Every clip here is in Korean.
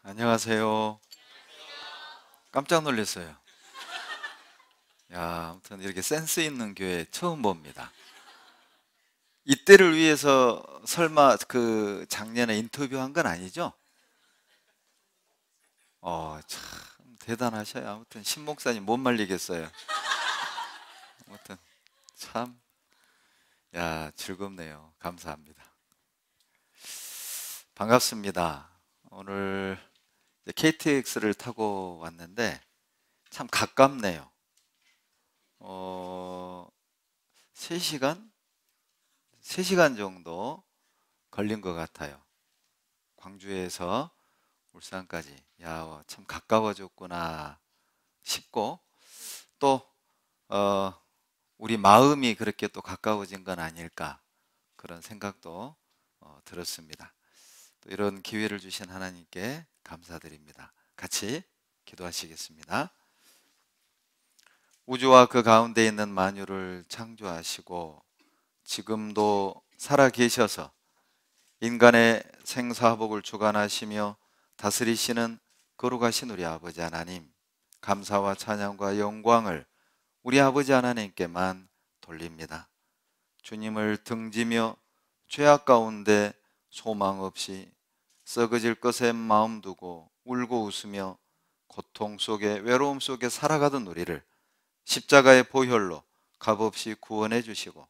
안녕하세요. 깜짝 놀랐어요. 야, 아무튼 이렇게 센스 있는 교회 처음 봅니다. 이때를 위해서 설마 그 작년에 인터뷰한 건 아니죠? 참 대단하셔요. 아무튼 신 목사님 못 말리겠어요. 아무튼 참, 야, 즐겁네요. 감사합니다. 반갑습니다. 오늘 KTX를 타고 왔는데 참 가깝네요. 3시간? 3시간 정도 걸린 것 같아요. 광주에서 울산까지. 야, 참 가까워졌구나 싶고, 또 우리 마음이 그렇게 또 가까워진 건 아닐까, 그런 생각도 들었습니다. 또 이런 기회를 주신 하나님께 감사드립니다. 같이 기도하시겠습니다. 우주와 그 가운데 있는 만유를 창조하시고 지금도 살아 계셔서 인간의 생사복을 주관하시며 다스리시는 거룩하신 우리 아버지 하나님, 감사와 찬양과 영광을 우리 아버지 하나님께만 돌립니다. 주님을 등지며 죄악 가운데 소망 없이 썩어질 것에 마음 두고 울고 웃으며 고통 속에 외로움 속에 살아가던 우리를 십자가의 보혈로 값없이 구원해 주시고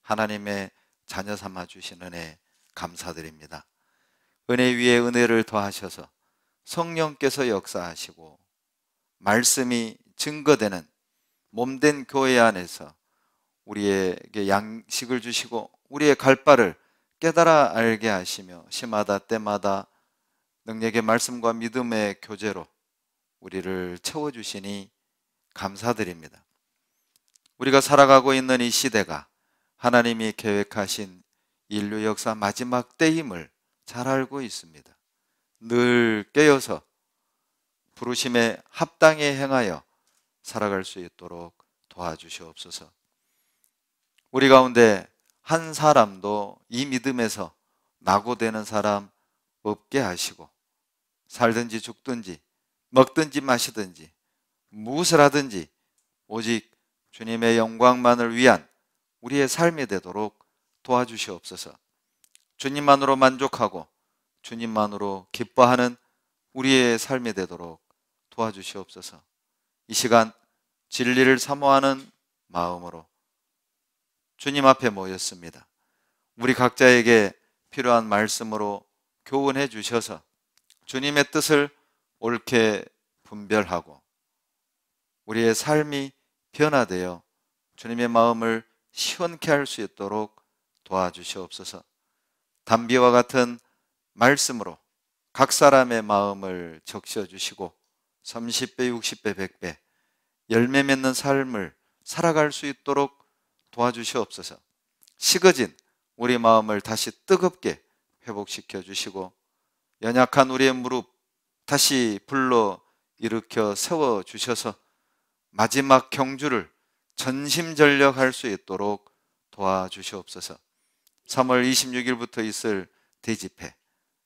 하나님의 자녀 삼아 주신 은혜 감사드립니다. 은혜 위에 은혜를 더하셔서 성령께서 역사하시고 말씀이 증거되는 몸된 교회 안에서 우리에게 양식을 주시고 우리의 갈 바를 깨달아 알게 하시며 시마다 때마다 능력의 말씀과 믿음의 교제로 우리를 채워주시니 감사드립니다. 우리가 살아가고 있는 이 시대가 하나님이 계획하신 인류 역사 마지막 때임을 잘 알고 있습니다. 늘 깨어서 부르심에 합당히 행하여 살아갈 수 있도록 도와주시옵소서. 우리 가운데 한 사람도 이 믿음에서 낙오되는 사람 없게 하시고 살든지 죽든지 먹든지 마시든지 무엇을 하든지 오직 주님의 영광만을 위한 우리의 삶이 되도록 도와주시옵소서. 주님만으로 만족하고 주님만으로 기뻐하는 우리의 삶이 되도록 도와주시옵소서. 이 시간 진리를 사모하는 마음으로 주님 앞에 모였습니다. 우리 각자에게 필요한 말씀으로 교훈해 주셔서 주님의 뜻을 옳게 분별하고 우리의 삶이 변화되어 주님의 마음을 시원케 할 수 있도록 도와주시옵소서. 담비와 같은 말씀으로 각 사람의 마음을 적셔주시고 30배, 60배, 100배 열매 맺는 삶을 살아갈 수 있도록 도와주시옵소서. 식어진 우리 마음을 다시 뜨겁게 회복시켜 주시고 연약한 우리의 무릎 다시 불러 일으켜 세워 주셔서 마지막 경주를 전심전력할 수 있도록 도와주시옵소서. 3월 26일부터 있을 대집회,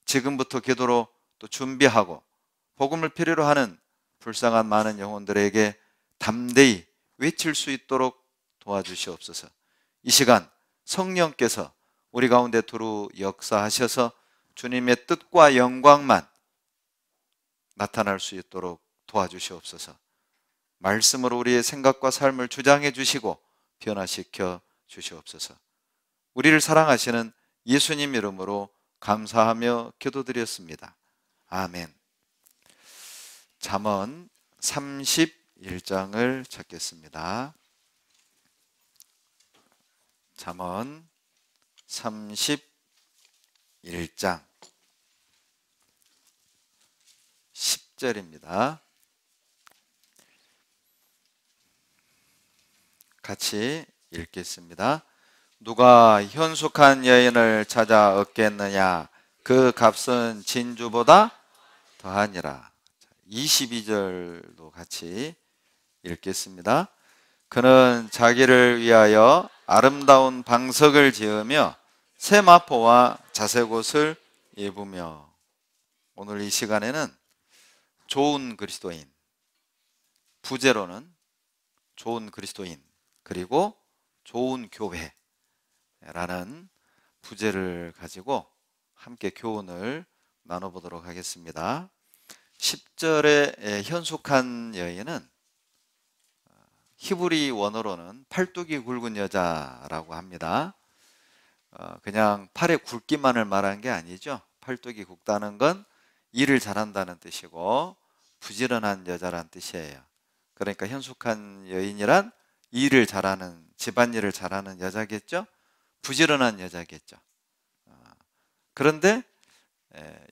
지금부터 기도로 또 준비하고 복음을 필요로 하는 불쌍한 많은 영혼들에게 담대히 외칠 수 있도록 도와주시옵소서. 이 시간 성령께서 우리 가운데 두루 역사하셔서 주님의 뜻과 영광만 나타날 수 있도록 도와주시옵소서. 말씀으로 우리의 생각과 삶을 주장해 주시고 변화시켜 주시옵소서. 우리를 사랑하시는 예수님 이름으로 감사하며 기도드렸습니다. 아멘. 잠언 31장을 찾겠습니다. 잠언 31장 10절입니다. 같이 읽겠습니다. 누가 현숙한 여인을 찾아 얻겠느냐? 그 값은 진주보다 더하니라. 22절도 같이 읽겠습니다. 그는 자기를 위하여 아름다운 방석을 지으며 새 마포와 자색 옷을 입으며. 오늘 이 시간에는 좋은 그리스도인, 부제로는 좋은 그리스도인, 그리고 좋은 교회라는 부제를 가지고 함께 교훈을 나눠보도록 하겠습니다. 10절에 현숙한 여인은 히브리 원어로는 팔뚝이 굵은 여자라고 합니다. 그냥 팔에 굵기만을 말한 게 아니죠. 팔뚝이 굵다는 건 일을 잘한다는 뜻이고 부지런한 여자란 뜻이에요. 그러니까 현숙한 여인이란 일을 잘하는, 집안일을 잘하는 여자겠죠. 부지런한 여자겠죠. 그런데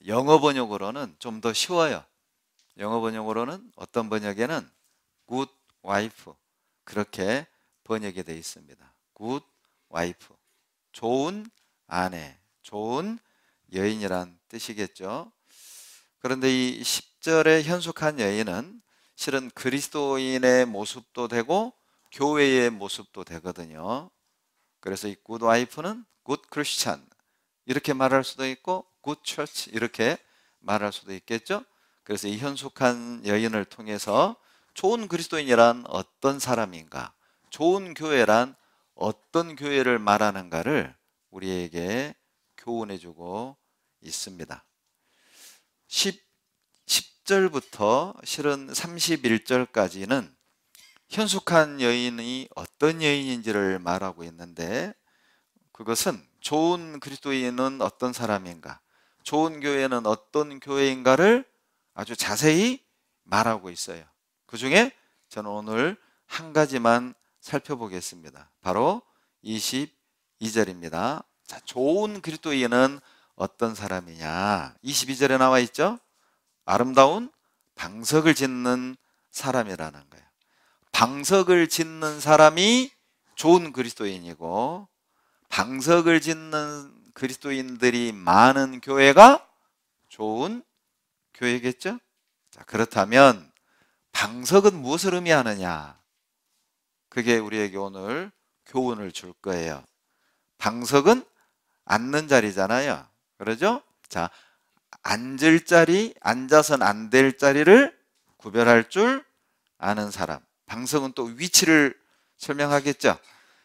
영어 번역으로는 좀 더 쉬워요. 영어 번역으로는 어떤 번역에는 good wife, 그렇게 번역이 되어 있습니다. good wife, 좋은 아내, 좋은 여인이란 뜻이겠죠. 그런데 이 10절의 현숙한 여인은 실은 그리스도인의 모습도 되고 교회의 모습도 되거든요. 그래서 이 good wife는 good Christian 이렇게 말할 수도 있고 good church 이렇게 말할 수도 있겠죠. 그래서 이 현숙한 여인을 통해서 좋은 그리스도인이란 어떤 사람인가, 좋은 교회란 어떤 교회를 말하는가를 우리에게 교훈해주고 있습니다. 10절부터 실은 31절까지는 현숙한 여인이 어떤 여인인지를 말하고 있는데, 그것은 좋은 그리스도인은 어떤 사람인가, 좋은 교회는 어떤 교회인가를 아주 자세히 말하고 있어요. 그 중에 저는 오늘 한 가지만 살펴보겠습니다. 바로 22절입니다. 자, 좋은 그리스도인은 어떤 사람이냐? 22절에 나와 있죠? 아름다운 방석을 짓는 사람이라는 거예요. 방석을 짓는 사람이 좋은 그리스도인이고, 방석을 짓는 그리스도인들이 많은 교회가 좋은 교회겠죠? 자, 그렇다면 방석은 무엇을 의미하느냐? 그게 우리에게 오늘 교훈을 줄 거예요. 방석은 앉는 자리잖아요. 그러죠? 자, 앉을 자리, 앉아서는 안 될 자리를 구별할 줄 아는 사람. 방석은 또 위치를 설명하겠죠.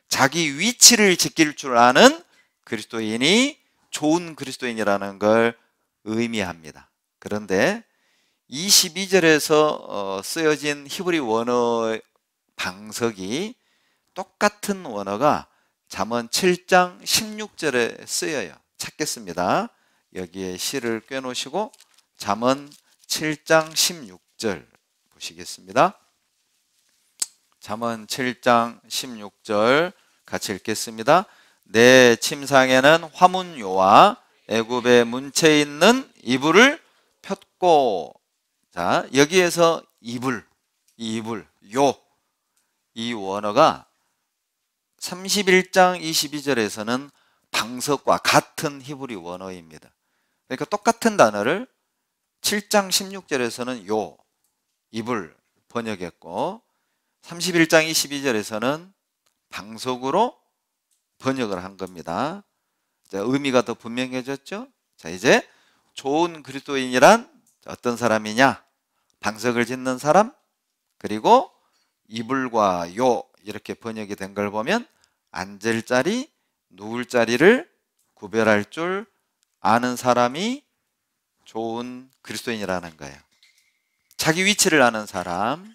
자기 위치를 지킬 줄 아는 그리스도인이 좋은 그리스도인이라는 걸 의미합니다. 그런데 22절에서 쓰여진 히브리 원어 방석이 똑같은 원어가 잠언 7장 16절에 쓰여요. 찾겠습니다. 여기에 시를 꿰놓으시고 잠언 7장 16절 보시겠습니다. 잠언 7장 16절 같이 읽겠습니다. 내 침상에는 화문요와 애굽의 문채 있는 이불을 폈고. 자, 여기에서 이불, 이 원어가 31장 22절에서는 방석과 같은 히브리 원어입니다. 그러니까 똑같은 단어를 7장 16절에서는 이불 번역했고 31장 22절에서는 방석으로 번역을 한 겁니다. 자, 의미가 더 분명해졌죠? 자, 이제 좋은 그리스도인이란 어떤 사람이냐? 방석을 짓는 사람, 그리고 이불과 이렇게 번역이 된 걸 보면 앉을 자리, 누울 자리를 구별할 줄 아는 사람이 좋은 그리스도인이라는 거예요. 자기 위치를 아는 사람,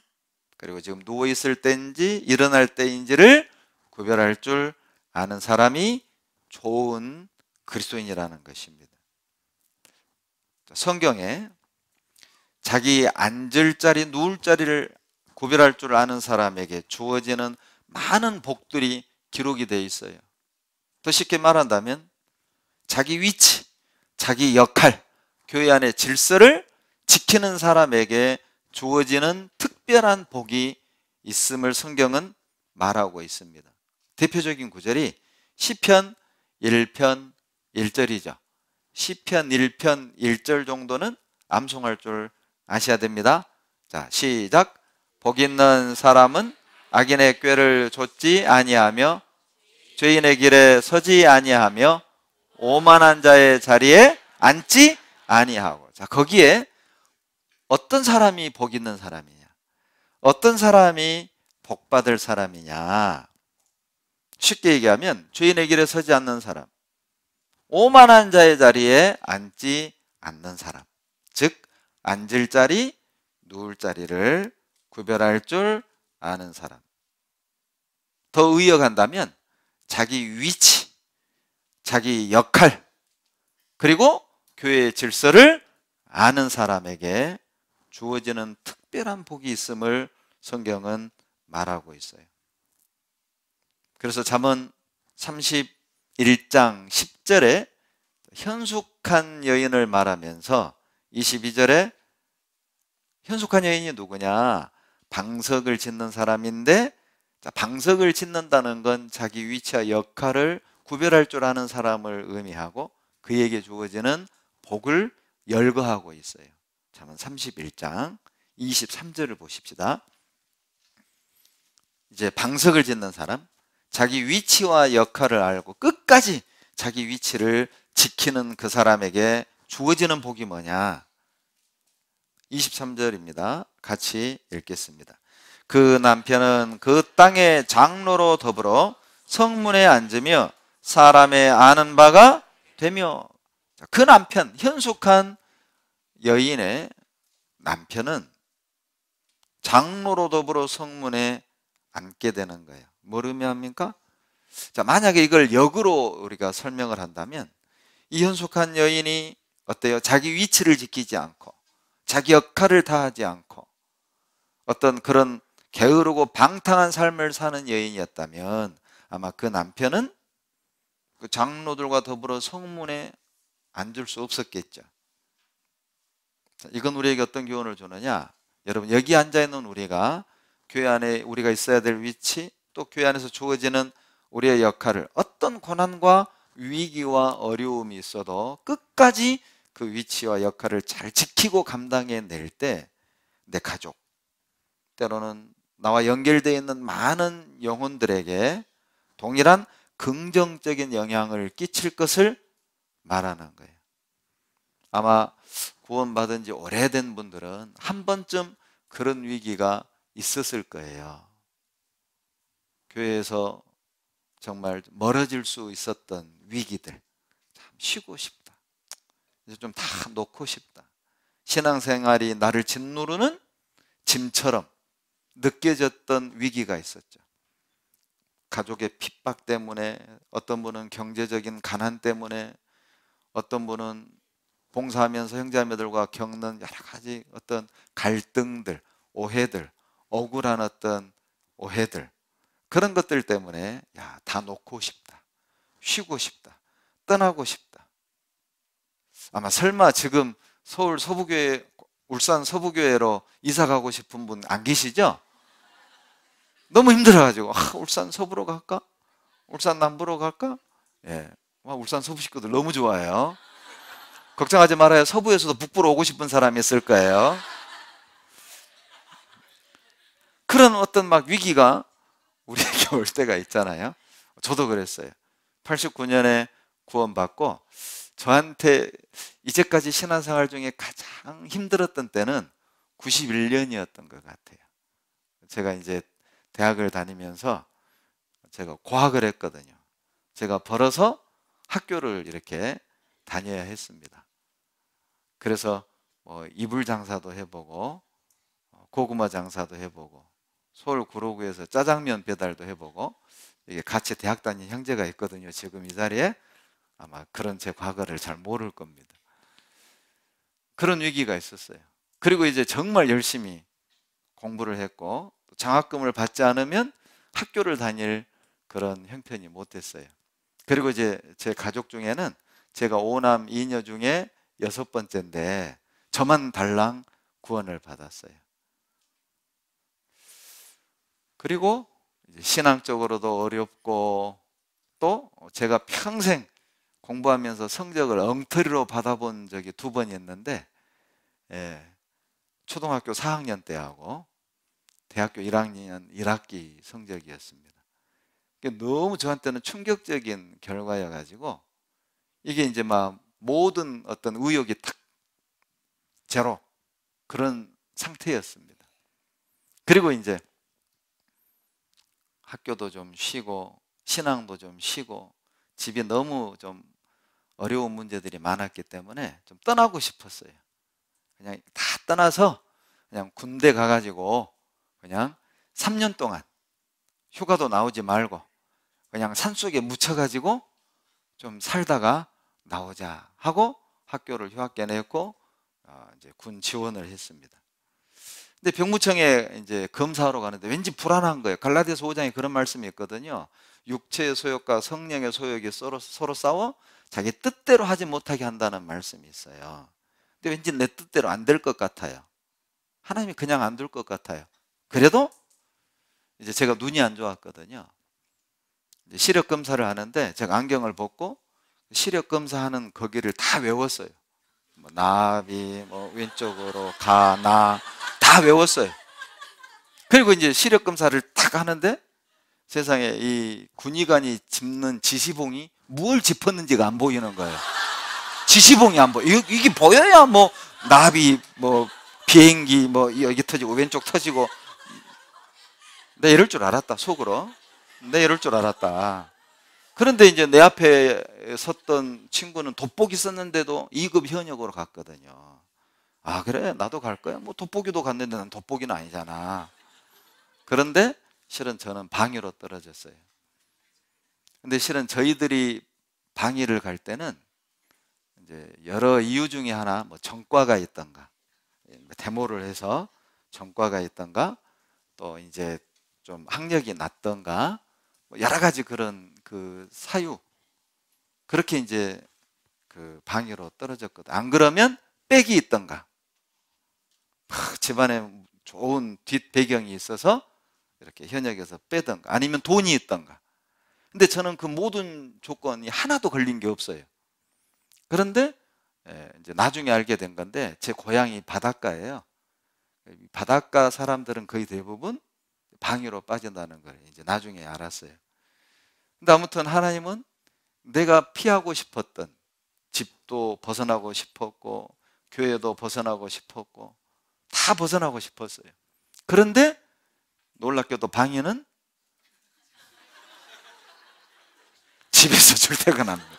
그리고 지금 누워있을 때인지 일어날 때인지를 구별할 줄 아는 사람이 좋은 그리스도인이라는 것입니다. 성경에 자기 앉을 자리, 누울 자리를 구별할 줄 아는 사람에게 주어지는 많은 복들이 기록이 되어 있어요. 더 쉽게 말한다면 자기 위치, 자기 역할, 교회 안의 질서를 지키는 사람에게 주어지는 특별한 복이 있음을 성경은 말하고 있습니다. 대표적인 구절이 시편 1편 1절이죠. 시편 1편 1절 정도는 암송할 줄 아셔야 됩니다. 자, 시작. 복 있는 사람은 악인의 꾀를 좇지 아니하며 죄인의 길에 서지 아니하며 오만한 자의 자리에 앉지 아니하고. 자, 거기에 어떤 사람이 복 있는 사람이냐? 어떤 사람이 복 받을 사람이냐? 쉽게 얘기하면 죄인의 길에 서지 않는 사람, 오만한 자의 자리에 앉지 않는 사람, 즉 앉을 자리, 누울 자리를 구별할 줄 아는 사람. 더 의역한다면 자기 위치, 자기 역할, 그리고 교회의 질서를 아는 사람에게 주어지는 특별한 복이 있음을 성경은 말하고 있어요. 그래서 잠언 31장 10절에 현숙한 여인을 말하면서 22절에 현숙한 여인이 누구냐? 방석을 짓는 사람인데, 방석을 짓는다는 건 자기 위치와 역할을 구별할 줄 아는 사람을 의미하고 그에게 주어지는 복을 열거하고 있어요. 잠언 31장 23절을 보십시다. 이제 방석을 짓는 사람, 자기 위치와 역할을 알고 끝까지 자기 위치를 지키는 그 사람에게 주어지는 복이 뭐냐? 23절입니다. 같이 읽겠습니다. 그 남편은 그 땅의 장로로 더불어 성문에 앉으며 사람의 아는 바가 되며, 그 남편, 현숙한 여인의 남편은 장로로 더불어 성문에 앉게 되는 거예요. 뭘 의미합니까? 자, 만약에 이걸 역으로 우리가 설명을 한다면 이 현숙한 여인이 어때요? 자기 위치를 지키지 않고 자기 역할을 다하지 않고 어떤 그런 게으르고 방탕한 삶을 사는 여인이었다면 아마 그 남편은 그 장로들과 더불어 성문에 앉을 수 없었겠죠. 이건 우리에게 어떤 교훈을 주느냐? 여러분, 여기 앉아있는 우리가 교회 안에 우리가 있어야 될 위치, 또 교회 안에서 주어지는 우리의 역할을 어떤 고난과 위기와 어려움이 있어도 끝까지 그 위치와 역할을 잘 지키고 감당해낼 때 내 가족, 때로는 나와 연결되어 있는 많은 영혼들에게 동일한 긍정적인 영향을 끼칠 것을 말하는 거예요. 아마 구원받은 지 오래된 분들은 한 번쯤 그런 위기가 있었을 거예요. 교회에서 정말 멀어질 수 있었던 위기들, 참 쉬고 싶다, 이제 좀 다 놓고 싶다, 신앙생활이 나를 짓누르는 짐처럼 느껴졌던 위기가 있었죠. 가족의 핍박 때문에, 어떤 분은 경제적인 가난 때문에, 어떤 분은 봉사하면서 형제자매들과 겪는 여러 가지 어떤 갈등들, 오해들, 억울한 어떤 오해들, 그런 것들 때문에 다 놓고 싶다, 쉬고 싶다, 떠나고 싶다. 아마 설마 지금 서울 서부교회, 울산 서부교회로 이사 가고 싶은 분 안 계시죠? 너무 힘들어가지고 울산 서부로 갈까? 울산 남부로 갈까? 예, 울산 서부 식구들 너무 좋아해요. 걱정하지 말아요. 서부에서도 북부로 오고 싶은 사람이 있을 거예요. 그런 어떤 막 위기가 우리에게 올 때가 있잖아요. 저도 그랬어요. 89년에 구원받고 저한테 이제까지 신앙생활 중에 가장 힘들었던 때는 91년이었던 것 같아요. 제가 이제 대학을 다니면서 제가 고학을 했거든요. 제가 벌어서 학교를 이렇게 다녀야 했습니다. 그래서 이불 장사도 해보고 고구마 장사도 해보고 서울 구로구에서 짜장면 배달도 해보고, 이게 같이 대학 다닌 형제가 있거든요. 지금 이 자리에 아마 그런 제 과거를 잘 모를 겁니다. 그런 위기가 있었어요. 그리고 이제 정말 열심히 공부를 했고 장학금을 받지 않으면 학교를 다닐 그런 형편이 못 됐어요. 그리고 이제 제 가족 중에는 제가 5남 2녀 중에 6번째인데 저만 달랑 구원을 받았어요. 그리고 신앙적으로도 어렵고, 또 제가 평생 공부하면서 성적을 엉터리로 받아본 적이 2번이 있는데, 초등학교 4학년 때하고 대학교 1학년 1학기 성적이었습니다. 너무 저한테는 충격적인 결과여가지고 이게 이제 막 모든 어떤 의욕이 탁 제로, 그런 상태였습니다. 그리고 이제 학교도 좀 쉬고 신앙도 좀 쉬고 집이 너무 좀 어려운 문제들이 많았기 때문에 좀 떠나고 싶었어요. 그냥 다 떠나서 그냥 군대 가가지고 그냥 3년 동안 휴가도 나오지 말고 그냥 산속에 묻혀가지고 좀 살다가 나오자 하고 학교를 휴학계 냈고 이제 군 지원을 했습니다. 근데 병무청에 이제 검사하러 가는데 왠지 불안한 거예요. 갈라디아서 5장에 그런 말씀이 있거든요. 육체의 소욕과 성령의 소욕이 서로 싸워 자기 뜻대로 하지 못하게 한다는 말씀이 있어요. 근데 왠지 내 뜻대로 안 될 것 같아요. 하나님이 그냥 안 둘 것 같아요. 그래도 이제 제가 눈이 안 좋았거든요. 이제 시력 검사를 하는데 제가 안경을 벗고 시력 검사하는 거기를 다 외웠어요. 뭐 나비, 뭐 왼쪽으로 가, 나 다 외웠어요. 그리고 이제 시력 검사를 딱 하는데 세상에 이 군의관이 짚는 지시봉이 뭘 짚었는지가 안 보이는 거예요. 지시봉이 안 보여. 이게 보여야 뭐 나비, 뭐 비행기, 뭐 여기 터지고 왼쪽 터지고. 내 이럴 줄 알았다, 속으로. 내 이럴 줄 알았다. 그런데 이제 내 앞에 섰던 친구는 돋보기 썼는데도 2급 현역으로 갔거든요. 아, 그래? 나도 갈 거야? 뭐 돋보기도 갔는데 난 돋보기는 아니잖아. 그런데 실은 저는 방위로 떨어졌어요. 근데 실은 저희들이 방위를 갈 때는 이제 여러 이유 중에 하나, 뭐 전과가 있던가, 데모를 해서 전과가 있던가, 또 이제 좀 학력이 낮던가, 뭐 여러 가지 그런 그 사유, 그렇게 이제 그 방위로 떨어졌거든. 안 그러면 백이 있던가, 집안에 좋은 뒷 배경이 있어서 이렇게 현역에서 빼던가, 아니면 돈이 있던가. 근데 저는 그 모든 조건이 하나도 걸린 게 없어요. 그런데 이제 나중에 알게 된 건데, 제 고향이 바닷가예요. 바닷가 사람들은 거의 대부분 방위로 빠진다는 걸 이제 나중에 알았어요. 근데 아무튼 하나님은 내가 피하고 싶었던 집도 벗어나고 싶었고 교회도 벗어나고 싶었고 다 벗어나고 싶었어요. 그런데 놀랍게도 방위는 집에서 출퇴근합니다.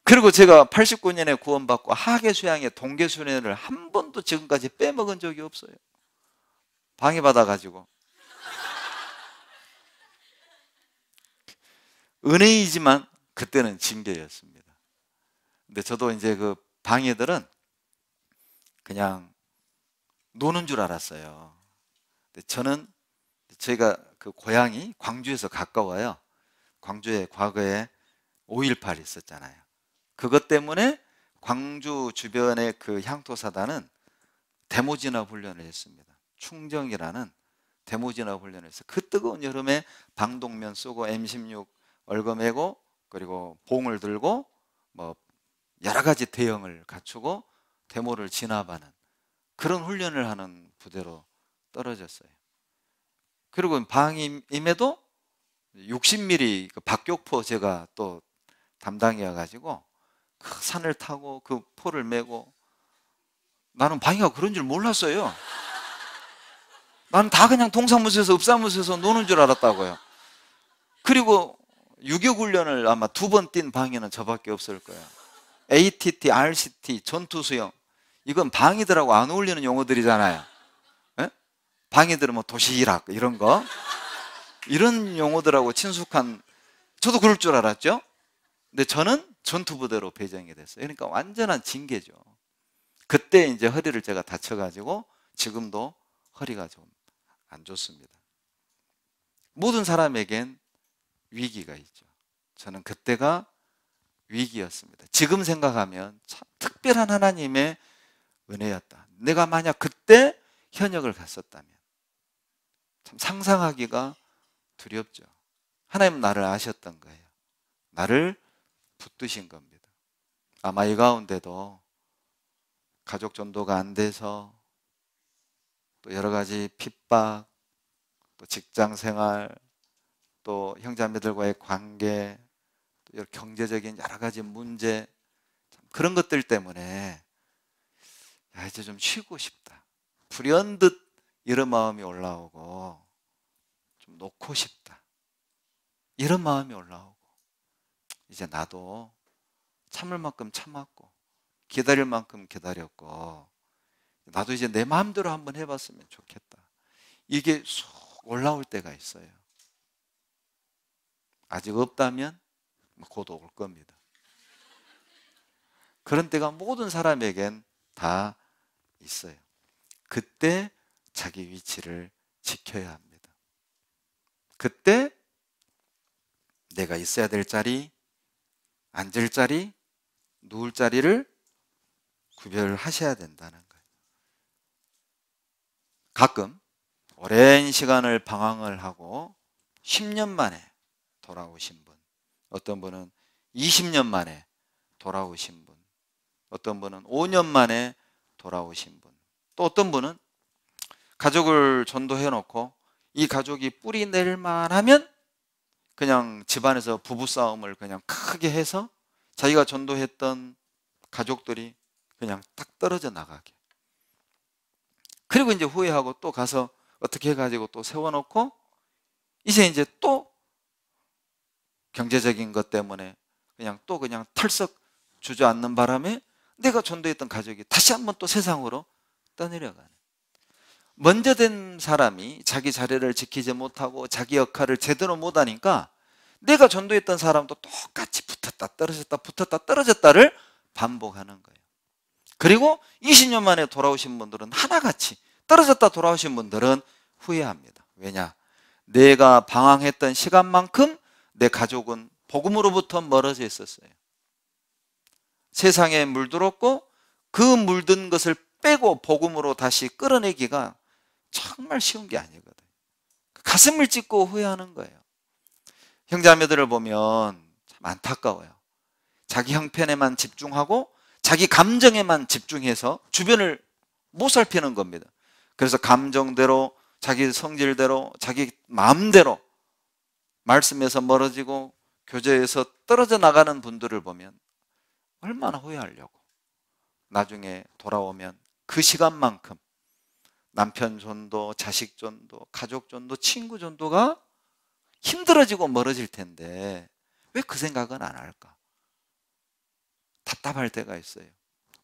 그리고 제가 89년에 구원받고 하계 수양의 동계 수련회를 한 번도 지금까지 빼먹은 적이 없어요. 방해받아가지고. 은혜이지만 그때는 징계였습니다. 근데 저도 이제 그 방해들은 그냥 노는 줄 알았어요. 근데 저는 제가 그 고향이 광주에서 가까워요. 광주에 과거에 5.18 있었잖아요. 그것 때문에 광주 주변의 그 향토사단은 데모진압 훈련을 했습니다. 충정이라는 데모진압 훈련을 했어요. 그 뜨거운 여름에 방독면 쓰고 M16 얼거매고 그리고 봉을 들고 뭐 여러 가지 대형을 갖추고 데모를 진압하는 그런 훈련을 하는 부대로 떨어졌어요. 그리고 방임에도 60mm 그 박격포 제가 또 담당이어 가지고 그 산을 타고 그 포를 메고, 나는 방위가 그런 줄 몰랐어요. 나는 다 그냥 동사무소에서 읍사무소에서 노는 줄 알았다고요. 그리고 유격 훈련을 아마 2번 뛴 방위는 저밖에 없을 거예요. ATT, RCT, 전투수영, 이건 방위들하고 안 어울리는 용어들이잖아요. 예? 방위들은 뭐 도시락 이런 거, 이런 용어들하고 친숙한, 저도 그럴 줄 알았죠. 근데 저는 전투부대로 배정이 됐어요. 그러니까 완전한 징계죠. 그때 이제 허리를 제가 다쳐가지고 지금도 허리가 좀 안 좋습니다. 모든 사람에겐 위기가 있죠. 저는 그때가 위기였습니다. 지금 생각하면 참 특별한 하나님의 은혜였다. 내가 만약 그때 현역을 갔었다면 참 상상하기가 두렵죠. 하나님은 나를 아셨던 거예요. 나를 붙드신 겁니다. 아마 이 가운데도 가족 전도가 안 돼서 또 여러 가지 핍박, 또 직장 생활, 또 형제자매들과의 관계, 또 경제적인 여러 가지 문제, 그런 것들 때문에 야, 이제 좀 쉬고 싶다. 불현듯 이런 마음이 올라오고 좀 놓고 싶다. 이런 마음이 올라오고 이제 나도 참을 만큼 참았고 기다릴 만큼 기다렸고 나도 이제 내 마음대로 한번 해봤으면 좋겠다. 이게 쏙 올라올 때가 있어요. 아직 없다면 곧 올 겁니다. 그런 때가 모든 사람에겐 다 있어요. 그때 자기 위치를 지켜야 합니다. 그때 내가 있어야 될 자리, 앉을 자리, 누울 자리를 구별하셔야 된다는 거예요. 가끔 오랜 시간을 방황을 하고 10년 만에 돌아오신 분, 어떤 분은 20년 만에 돌아오신 분, 어떤 분은 5년 만에 돌아오신 분, 또 어떤 분은 가족을 전도해 놓고 이 가족이 뿌리 낼 만하면 그냥 집안에서 부부싸움을 그냥 크게 해서 자기가 전도했던 가족들이 그냥 딱 떨어져 나가게. 그리고 이제 후회하고 또 가서 어떻게 해가지고 또 세워놓고 이제 또 경제적인 것 때문에 그냥 털썩 주저앉는 바람에 내가 전도했던 가족이 다시 한번 또 세상으로 떠내려가는. 먼저 된 사람이 자기 자리를 지키지 못하고 자기 역할을 제대로 못하니까 내가 전도했던 사람도 똑같이 붙었다 떨어졌다 붙었다 떨어졌다를 반복하는 거예요. 그리고 20년 만에 돌아오신 분들은 하나같이 떨어졌다 돌아오신 분들은 후회합니다. 왜냐? 내가 방황했던 시간만큼 내 가족은 복음으로부터 멀어져 있었어요. 세상에 물들었고 그 물든 것을 빼고 복음으로 다시 끌어내기가 정말 쉬운 게 아니거든요. 가슴을 찢고 후회하는 거예요. 형제자매들을 보면 참 안타까워요. 자기 형편에만 집중하고 자기 감정에만 집중해서 주변을 못 살피는 겁니다. 그래서 감정대로 자기 성질대로 자기 마음대로 말씀에서 멀어지고 교제에서 떨어져 나가는 분들을 보면 얼마나 후회하려고. 나중에 돌아오면 그 시간만큼 남편 전도, 자식 전도, 가족 전도, 친구 전도가 힘들어지고 멀어질 텐데 왜 그 생각은 안 할까? 답답할 때가 있어요.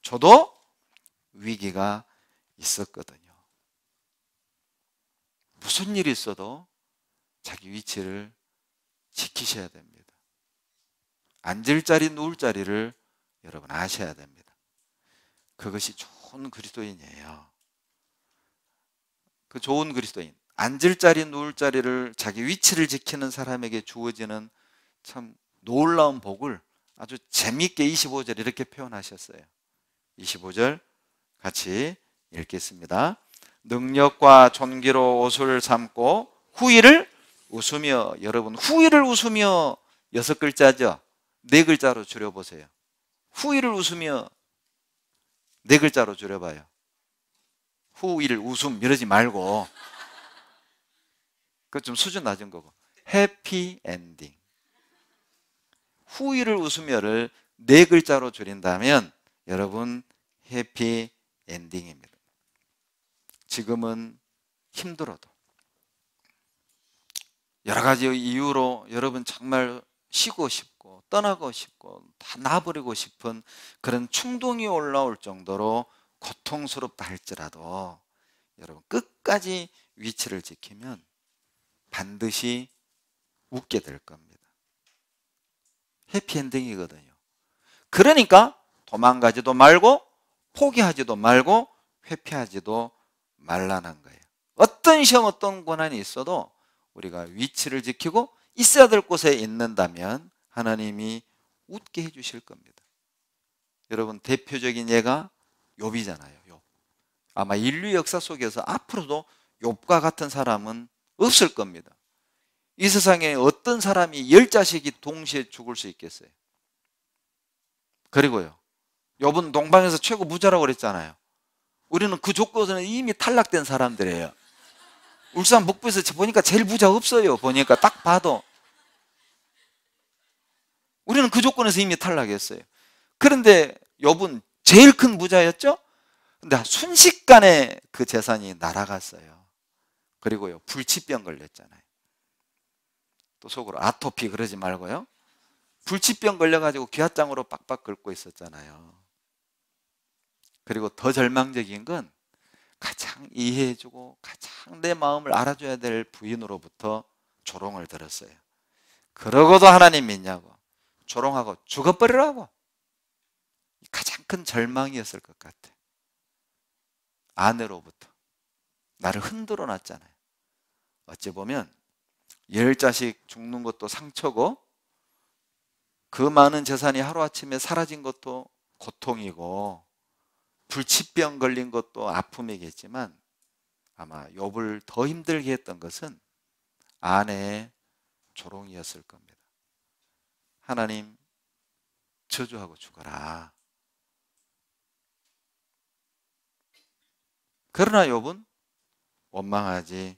저도 위기가 있었거든요. 무슨 일이 있어도 자기 위치를 지키셔야 됩니다. 앉을 자리, 누울 자리를 여러분 아셔야 됩니다. 그것이 좋은 그리스도인이에요. 그 좋은 그리스도인, 앉을 자리, 누울 자리를 자기 위치를 지키는 사람에게 주어지는 참 놀라운 복을 아주 재미있게 25절 이렇게 표현하셨어요. 25절 같이 읽겠습니다. 능력과 존귀로 옷을 삼고 후일을 웃으며. 여러분 후일을 웃으며 6글자죠. 4글자로 줄여보세요. 후일을 웃으며 4글자로 줄여봐요. 후일 웃음 이러지 말고 그거 좀 수준 낮은 거고 해피 엔딩. 후일을 웃으며를 4글자로 줄인다면 여러분 해피 엔딩입니다. 지금은 힘들어도 여러 가지 이유로 여러분 정말 쉬고 싶고 떠나고 싶고 다 놔버리고 싶은 그런 충동이 올라올 정도로 고통스럽다 할지라도 여러분 끝까지 위치를 지키면 반드시 웃게 될 겁니다. 해피엔딩이거든요. 그러니까 도망가지도 말고 포기하지도 말고 회피하지도 말라는 거예요. 어떤 시험 어떤 고난이 있어도 우리가 위치를 지키고 있어야 될 곳에 있는다면 하나님이 웃게 해주실 겁니다. 여러분 대표적인 예가 욥이잖아요. 욥. 아마 인류 역사 속에서 앞으로도 욥과 같은 사람은 없을 겁니다. 이 세상에 어떤 사람이 10자식이 동시에 죽을 수 있겠어요? 그리고요, 욥은 동방에서 최고 부자라고 그랬잖아요. 우리는 그 조건에서는 이미 탈락된 사람들이에요. 울산 북부에서 보니까 제일 부자 없어요. 보니까 딱 봐도 우리는 그 조건에서 이미 탈락했어요. 그런데 욥은 제일 큰 부자였죠? 근데 순식간에 그 재산이 날아갔어요. 그리고요, 불치병 걸렸잖아요. 또 속으로 아토피 그러지 말고요. 불치병 걸려가지고 귀화장으로 빡빡 긁고 있었잖아요. 그리고 더 절망적인 건 가장 이해해주고 가장 내 마음을 알아줘야 될 부인으로부터 조롱을 들었어요. 그러고도 하나님 믿냐고, 조롱하고 죽어버리라고. 가장 큰 절망이었을 것 같아. 아내로부터 나를 흔들어 놨잖아요. 어찌 보면 10자식 죽는 것도 상처고, 그 많은 재산이 하루아침에 사라진 것도 고통이고, 불치병 걸린 것도 아픔이겠지만, 아마 욥을 더 힘들게 했던 것은 아내의 조롱이었을 겁니다. 하나님, 저주하고 죽어라. 그러나 욥은 원망하지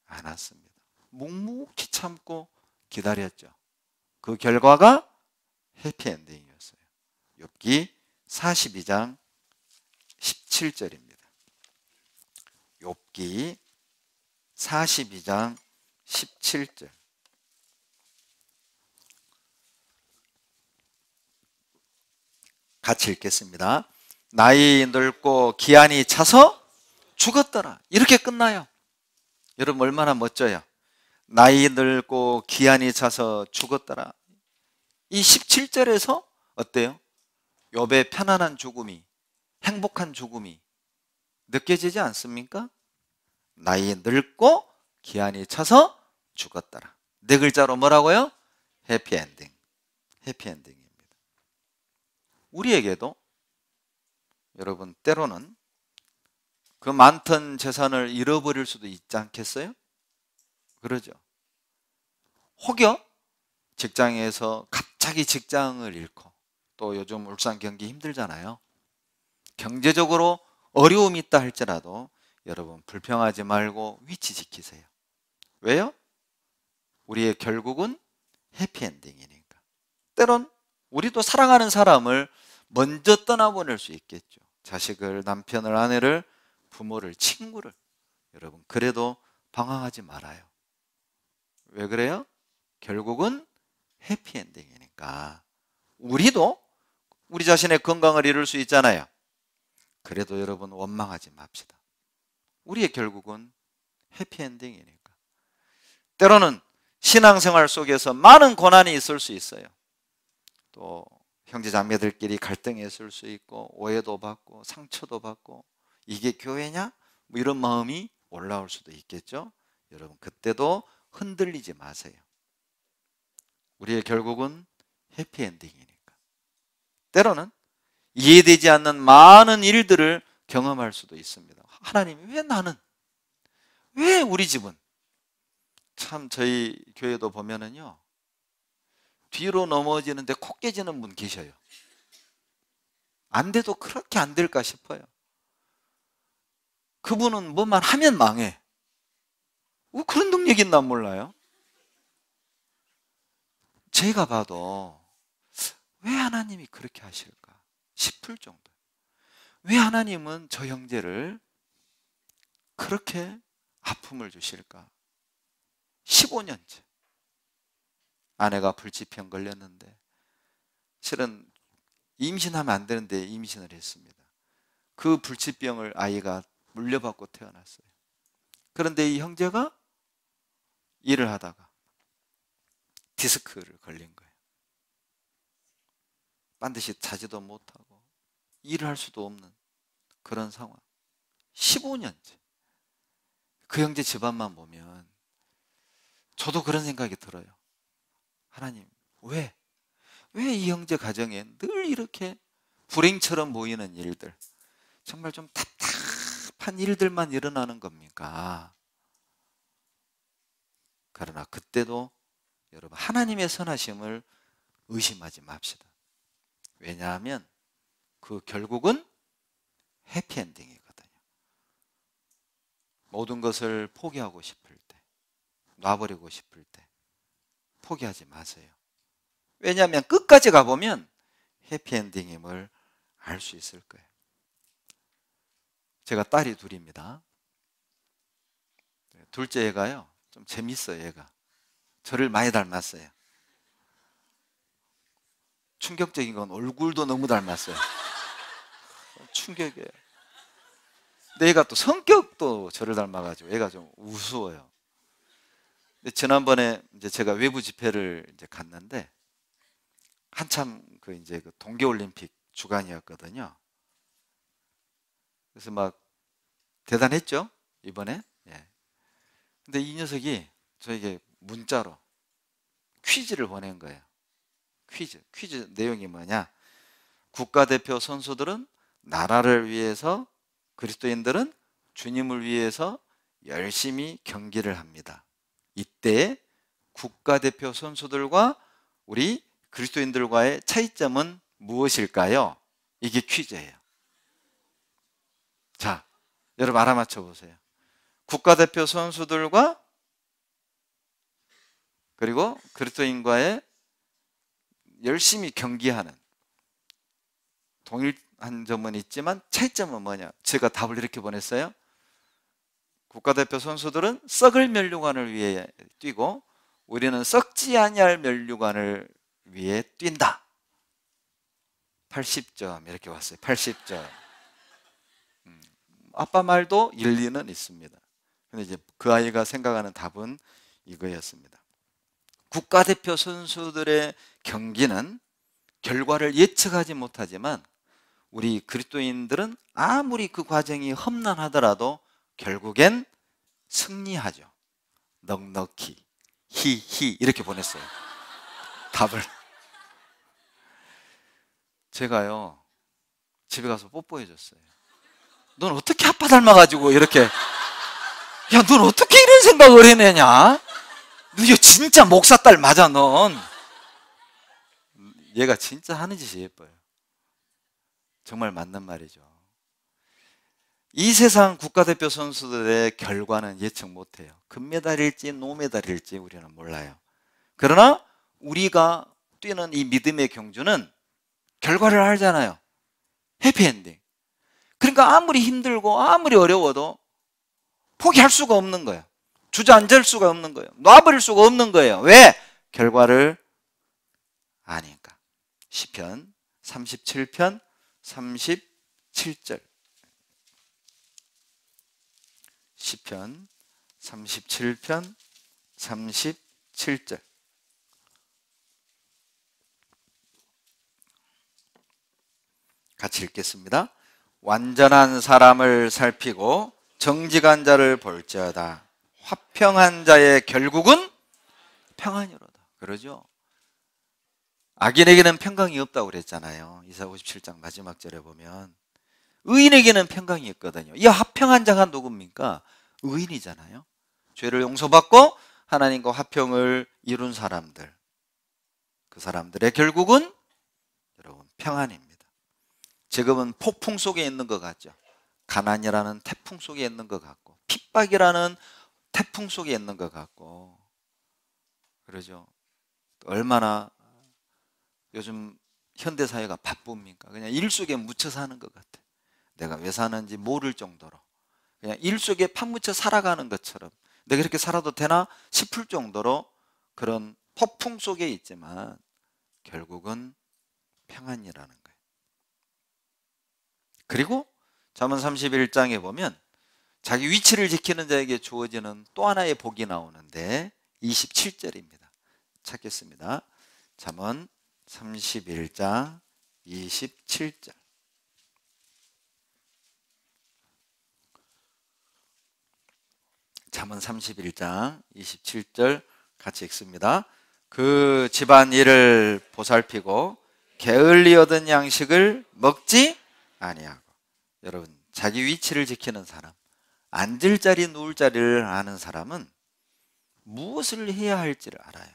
않았습니다. 묵묵히 참고 기다렸죠. 그 결과가 해피엔딩이었어요. 욥기 42장 17절입니다. 욥기 42장 17절. 같이 읽겠습니다. 나이 늙고 기한이 차서 죽었더라. 이렇게 끝나요. 여러분 얼마나 멋져요. 나이 늙고 기한이 차서 죽었더라. 이 17절에서 어때요? 욥의 편안한 죽음이, 행복한 죽음이 느껴지지 않습니까? 나이 늙고 기한이 차서 죽었더라. 네 글자로 뭐라고요? 해피엔딩. 해피엔딩입니다. 우리에게도 여러분 때로는 그 많던 재산을 잃어버릴 수도 있지 않겠어요? 그러죠. 혹여 직장에서 갑자기 직장을 잃고, 또 요즘 울산 경기 힘들잖아요. 경제적으로 어려움이 있다 할지라도 여러분 불평하지 말고 위치 지키세요. 왜요? 우리의 결국은 해피엔딩이니까. 때론 우리도 사랑하는 사람을 먼저 떠나보낼 수 있겠죠. 자식을, 남편을, 아내를, 부모를, 친구를. 여러분 그래도 방황하지 말아요. 왜 그래요? 결국은 해피엔딩이니까. 우리도 우리 자신의 건강을 잃을 수 있잖아요. 그래도 여러분 원망하지 맙시다. 우리의 결국은 해피엔딩이니까. 때로는 신앙생활 속에서 많은 고난이 있을 수 있어요. 또 형제자매들끼리 갈등이 있을 수 있고, 오해도 받고 상처도 받고, 이게 교회냐? 뭐 이런 마음이 올라올 수도 있겠죠. 여러분 그때도 흔들리지 마세요. 우리의 결국은 해피엔딩이니까. 때로는 이해되지 않는 많은 일들을 경험할 수도 있습니다. 하나님, 왜 나는? 왜 우리 집은? 참 저희 교회도 보면은요, 뒤로 넘어지는데 코 깨지는 분 계셔요. 안 돼도 그렇게 안 될까 싶어요. 그분은 뭐만 하면 망해. 그런 능력 있나 몰라요. 제가 봐도 왜 하나님이 그렇게 하실까 싶을 정도. 왜 하나님은 저 형제를 그렇게 아픔을 주실까? 15년째 아내가 불치병 걸렸는데, 실은 임신하면 안 되는데 임신을 했습니다. 그 불치병을 아이가 물려받고 태어났어요. 그런데 이 형제가 일을 하다가 디스크를 걸린 거예요. 반드시 자지도 못하고 일을 할 수도 없는 그런 상황. 15년째. 그 형제 집안만 보면 저도 그런 생각이 들어요. 하나님, 왜 이 형제 가정에 늘 이렇게 불행처럼 보이는 일들, 정말 좀 답답한 일들만 일어나는 겁니까? 그러나 그때도 여러분 하나님의 선하심을 의심하지 맙시다. 왜냐하면 그 결국은 해피엔딩이거든요. 모든 것을 포기하고 싶을 때, 놔버리고 싶을 때 포기하지 마세요. 왜냐하면 끝까지 가보면 해피엔딩임을 알 수 있을 거예요. 제가 딸이 둘입니다. 둘째 애가요, 좀 재밌어요. 얘가 저를 많이 닮았어요. 충격적인 건 얼굴도 너무 닮았어요. 충격이에요. 근데 얘가 또 성격도 저를 닮아가지고 얘가 좀 우스워요. 근데 지난번에 이제 제가 외부 집회를 이제 갔는데 한참 그 이제 그 동계올림픽 주간이었거든요. 그래서 막 대단했죠, 이번에. 예. 근데 이 녀석이 저에게 문자로 퀴즈를 보낸 거예요. 퀴즈 내용이 뭐냐? 국가대표 선수들은 나라를 위해서, 그리스도인들은 주님을 위해서 열심히 경기를 합니다. 이때 국가대표 선수들과 우리 그리스도인들과의 차이점은 무엇일까요? 이게 퀴즈예요. 자, 여러분 알아맞혀 보세요. 국가대표 선수들과 그리고 그리스도인과의 열심히 경기하는, 동일한 점은 있지만 차이점은 뭐냐? 제가 답을 이렇게 보냈어요. 국가대표 선수들은 썩을 면류관을 위해 뛰고 우리는 썩지 아니할 면류관을 위해 뛴다. 80점 이렇게 왔어요. 80점. 아빠 말도 일리는 있습니다. 근데 이제 그 아이가 생각하는 답은 이거였습니다. 국가대표 선수들의 경기는 결과를 예측하지 못하지만 우리 그리스도인들은 아무리 그 과정이 험난하더라도 결국엔 승리하죠. 넉넉히 히히 이렇게 보냈어요. 답을. 제가요 집에 가서 뽀뽀해 줬어요. 넌 어떻게 아빠 닮아가지고 이렇게, 야, 넌 어떻게 이런 생각을 해내냐? 너 진짜 목사 딸 맞아, 넌. 얘가 진짜 하는 짓이 예뻐요. 정말 맞는 말이죠. 이 세상 국가대표 선수들의 결과는 예측 못해요. 금메달일지 노메달일지 우리는 몰라요. 그러나 우리가 뛰는 이 믿음의 경주는 결과를 알잖아요. 해피엔딩. 그러니까 아무리 힘들고 아무리 어려워도 포기할 수가 없는 거예요. 주저앉을 수가 없는 거예요. 놔버릴 수가 없는 거예요. 왜? 결과를 아니까. 시편 37편 37절. 시편 37편 37절. 같이 읽겠습니다. 완전한 사람을 살피고 정직한 자를 볼지어다. 화평한 자의 결국은 평안이로다. 그러죠? 악인에게는 평강이 없다고 그랬잖아요. 이사 57장 마지막 절에 보면 의인에게는 평강이 있거든요. 이 화평한 자가 누굽니까? 의인이잖아요. 죄를 용서받고 하나님과 화평을 이룬 사람들, 그 사람들의 결국은 여러분 평안입니다. 지금은 폭풍 속에 있는 것 같죠. 가난이라는 태풍 속에 있는 것 같고, 핍박이라는 태풍 속에 있는 것 같고, 그러죠. 얼마나 요즘 현대사회가 바쁩니까? 그냥 일 속에 묻혀 사는 것 같아. 내가 왜 사는지 모를 정도로 그냥 일 속에 파묻혀 살아가는 것처럼 내가 이렇게 살아도 되나 싶을 정도로 그런 폭풍 속에 있지만 결국은 평안이라는 거예요. 그리고 잠언 31장에 보면 자기 위치를 지키는 자에게 주어지는 또 하나의 복이 나오는데 27절입니다. 찾겠습니다. 잠언 31장 27절. 잠언 31장 27절 같이 읽습니다. 그 집안 일을 보살피고 게을리 얻은 양식을 먹지 아니하고. 여러분, 자기 위치를 지키는 사람, 앉을 자리 누울 자리를 아는 사람은 무엇을 해야 할지를 알아요.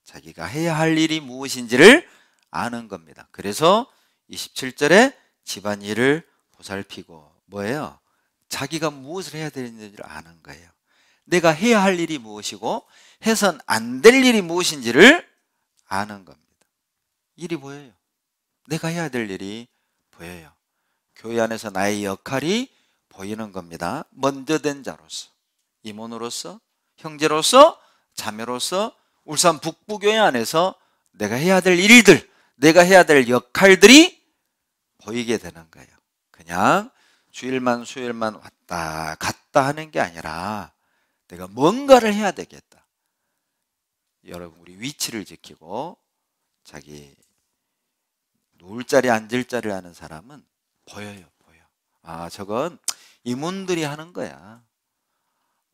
자기가 해야 할 일이 무엇인지를 아는 겁니다. 그래서 27절에 집안 일을 보살피고 뭐예요? 자기가 무엇을 해야 되는지를 아는 거예요. 내가 해야 할 일이 무엇이고 해선 안 될 일이 무엇인지를 아는 겁니다. 일이 보여요. 내가 해야 될 일이 보여요. 교회 안에서 나의 역할이 보이는 겁니다. 먼저 된 자로서, 임원으로서, 형제로서, 자매로서 울산 북부교회 안에서 내가 해야 될 일들, 내가 해야 될 역할들이 보이게 되는 거예요. 그냥 주일만 수요일만 왔다 갔다 하는 게 아니라 내가 뭔가를 해야 되겠다. 여러분, 우리 위치를 지키고 자기 누울 자리 앉을 자리 하는 사람은 보여요. 아, 저건 임원들이 하는 거야.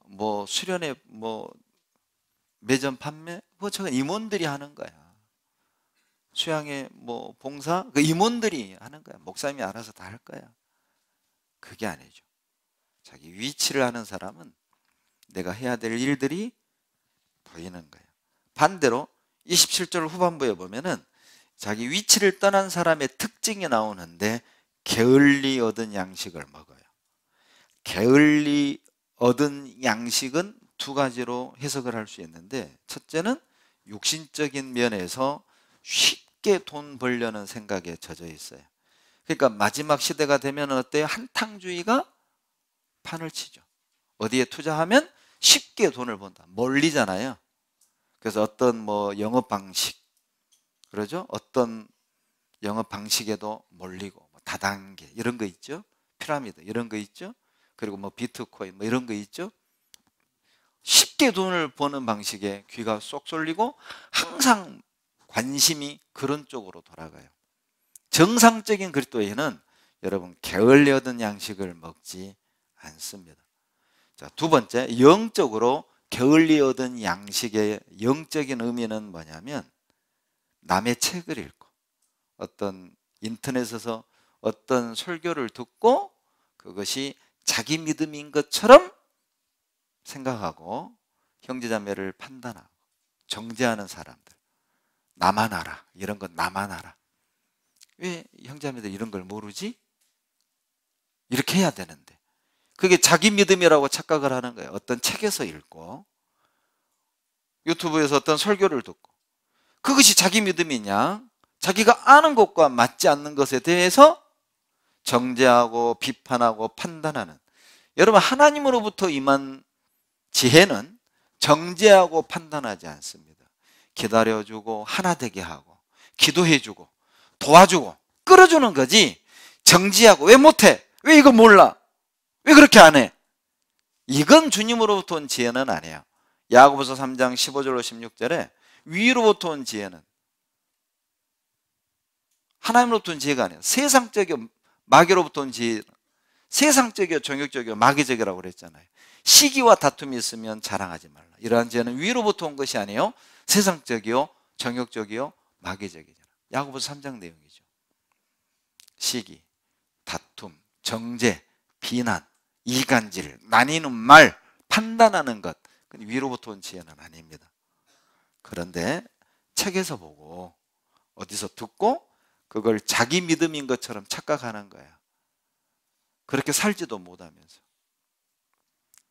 뭐 수련회 뭐 매점 판매, 뭐 저건 임원들이 하는 거야. 수양회 뭐 봉사, 그 임원들이 하는 거야. 목사님이 알아서 다 할 거야. 그게 아니죠. 자기 위치를 하는 사람은 내가 해야 될 일들이 보이는 거예요. 반대로 27절 후반부에 보면은 자기 위치를 떠난 사람의 특징이 나오는데, 게을리 얻은 양식을 먹어요. 게을리 얻은 양식은 두 가지로 해석을 할 수 있는데, 첫째는 육신적인 면에서 쉽게 돈 벌려는 생각에 젖어 있어요. 그러니까 마지막 시대가 되면 어때요? 한탕주의가 판을 치죠. 어디에 투자하면 쉽게 돈을 번다. 몰리잖아요. 그래서 어떤 뭐 영업 방식, 그러죠? 어떤 영업 방식에도 몰리고, 뭐 다단계 이런 거 있죠. 피라미드 이런 거 있죠. 그리고 뭐 비트코인 뭐 이런 거 있죠. 쉽게 돈을 버는 방식에 귀가 쏙 쏠리고 항상 관심이 그런 쪽으로 돌아가요. 정상적인 그리스도인은 여러분 게을리 얻은 양식을 먹지 않습니다. 자, 두 번째, 영적으로 게을리 얻은 양식의 영적인 의미는 뭐냐면, 남의 책을 읽고 어떤 인터넷에서 어떤 설교를 듣고 그것이 자기 믿음인 것처럼 생각하고 형제자매를 판단하고 정죄하는 사람들, 나만 알아, 이런 건 나만 알아, 왜 형제자매들 이런 걸 모르지? 이렇게 해야 되는데, 그게 자기 믿음이라고 착각을 하는 거예요. 어떤 책에서 읽고 유튜브에서 어떤 설교를 듣고 그것이 자기 믿음이냐? 자기가 아는 것과 맞지 않는 것에 대해서 정죄하고 비판하고 판단하는, 여러분 하나님으로부터 임한 지혜는 정죄하고 판단하지 않습니다. 기다려주고 하나 되게 하고 기도해주고 도와주고 끌어주는 거지, 정지하고 왜 못해? 왜 이거 몰라? 왜 그렇게 안 해? 이건 주님으로부터 온 지혜는 아니에요. 야고보서 3장 15절로 16절에 위로부터 온 지혜는 하나님으로부터 온 지혜가 아니에요. 세상적이요 마귀로부터 온 지혜, 세상적이요 정욕적이요 마귀적이라고 그랬잖아요. 시기와 다툼이 있으면 자랑하지 말라. 이러한 지혜는 위로부터 온 것이 아니에요. 세상적이요 정욕적이요 마귀적이잖아요. 야고보서 3장 내용이죠. 시기, 다툼, 정죄, 비난, 이간질, 나뉘는 말, 판단하는 것, 그건 위로부터 온 지혜는 아닙니다. 그런데 책에서 보고 어디서 듣고 그걸 자기 믿음인 것처럼 착각하는 거야. 그렇게 살지도 못하면서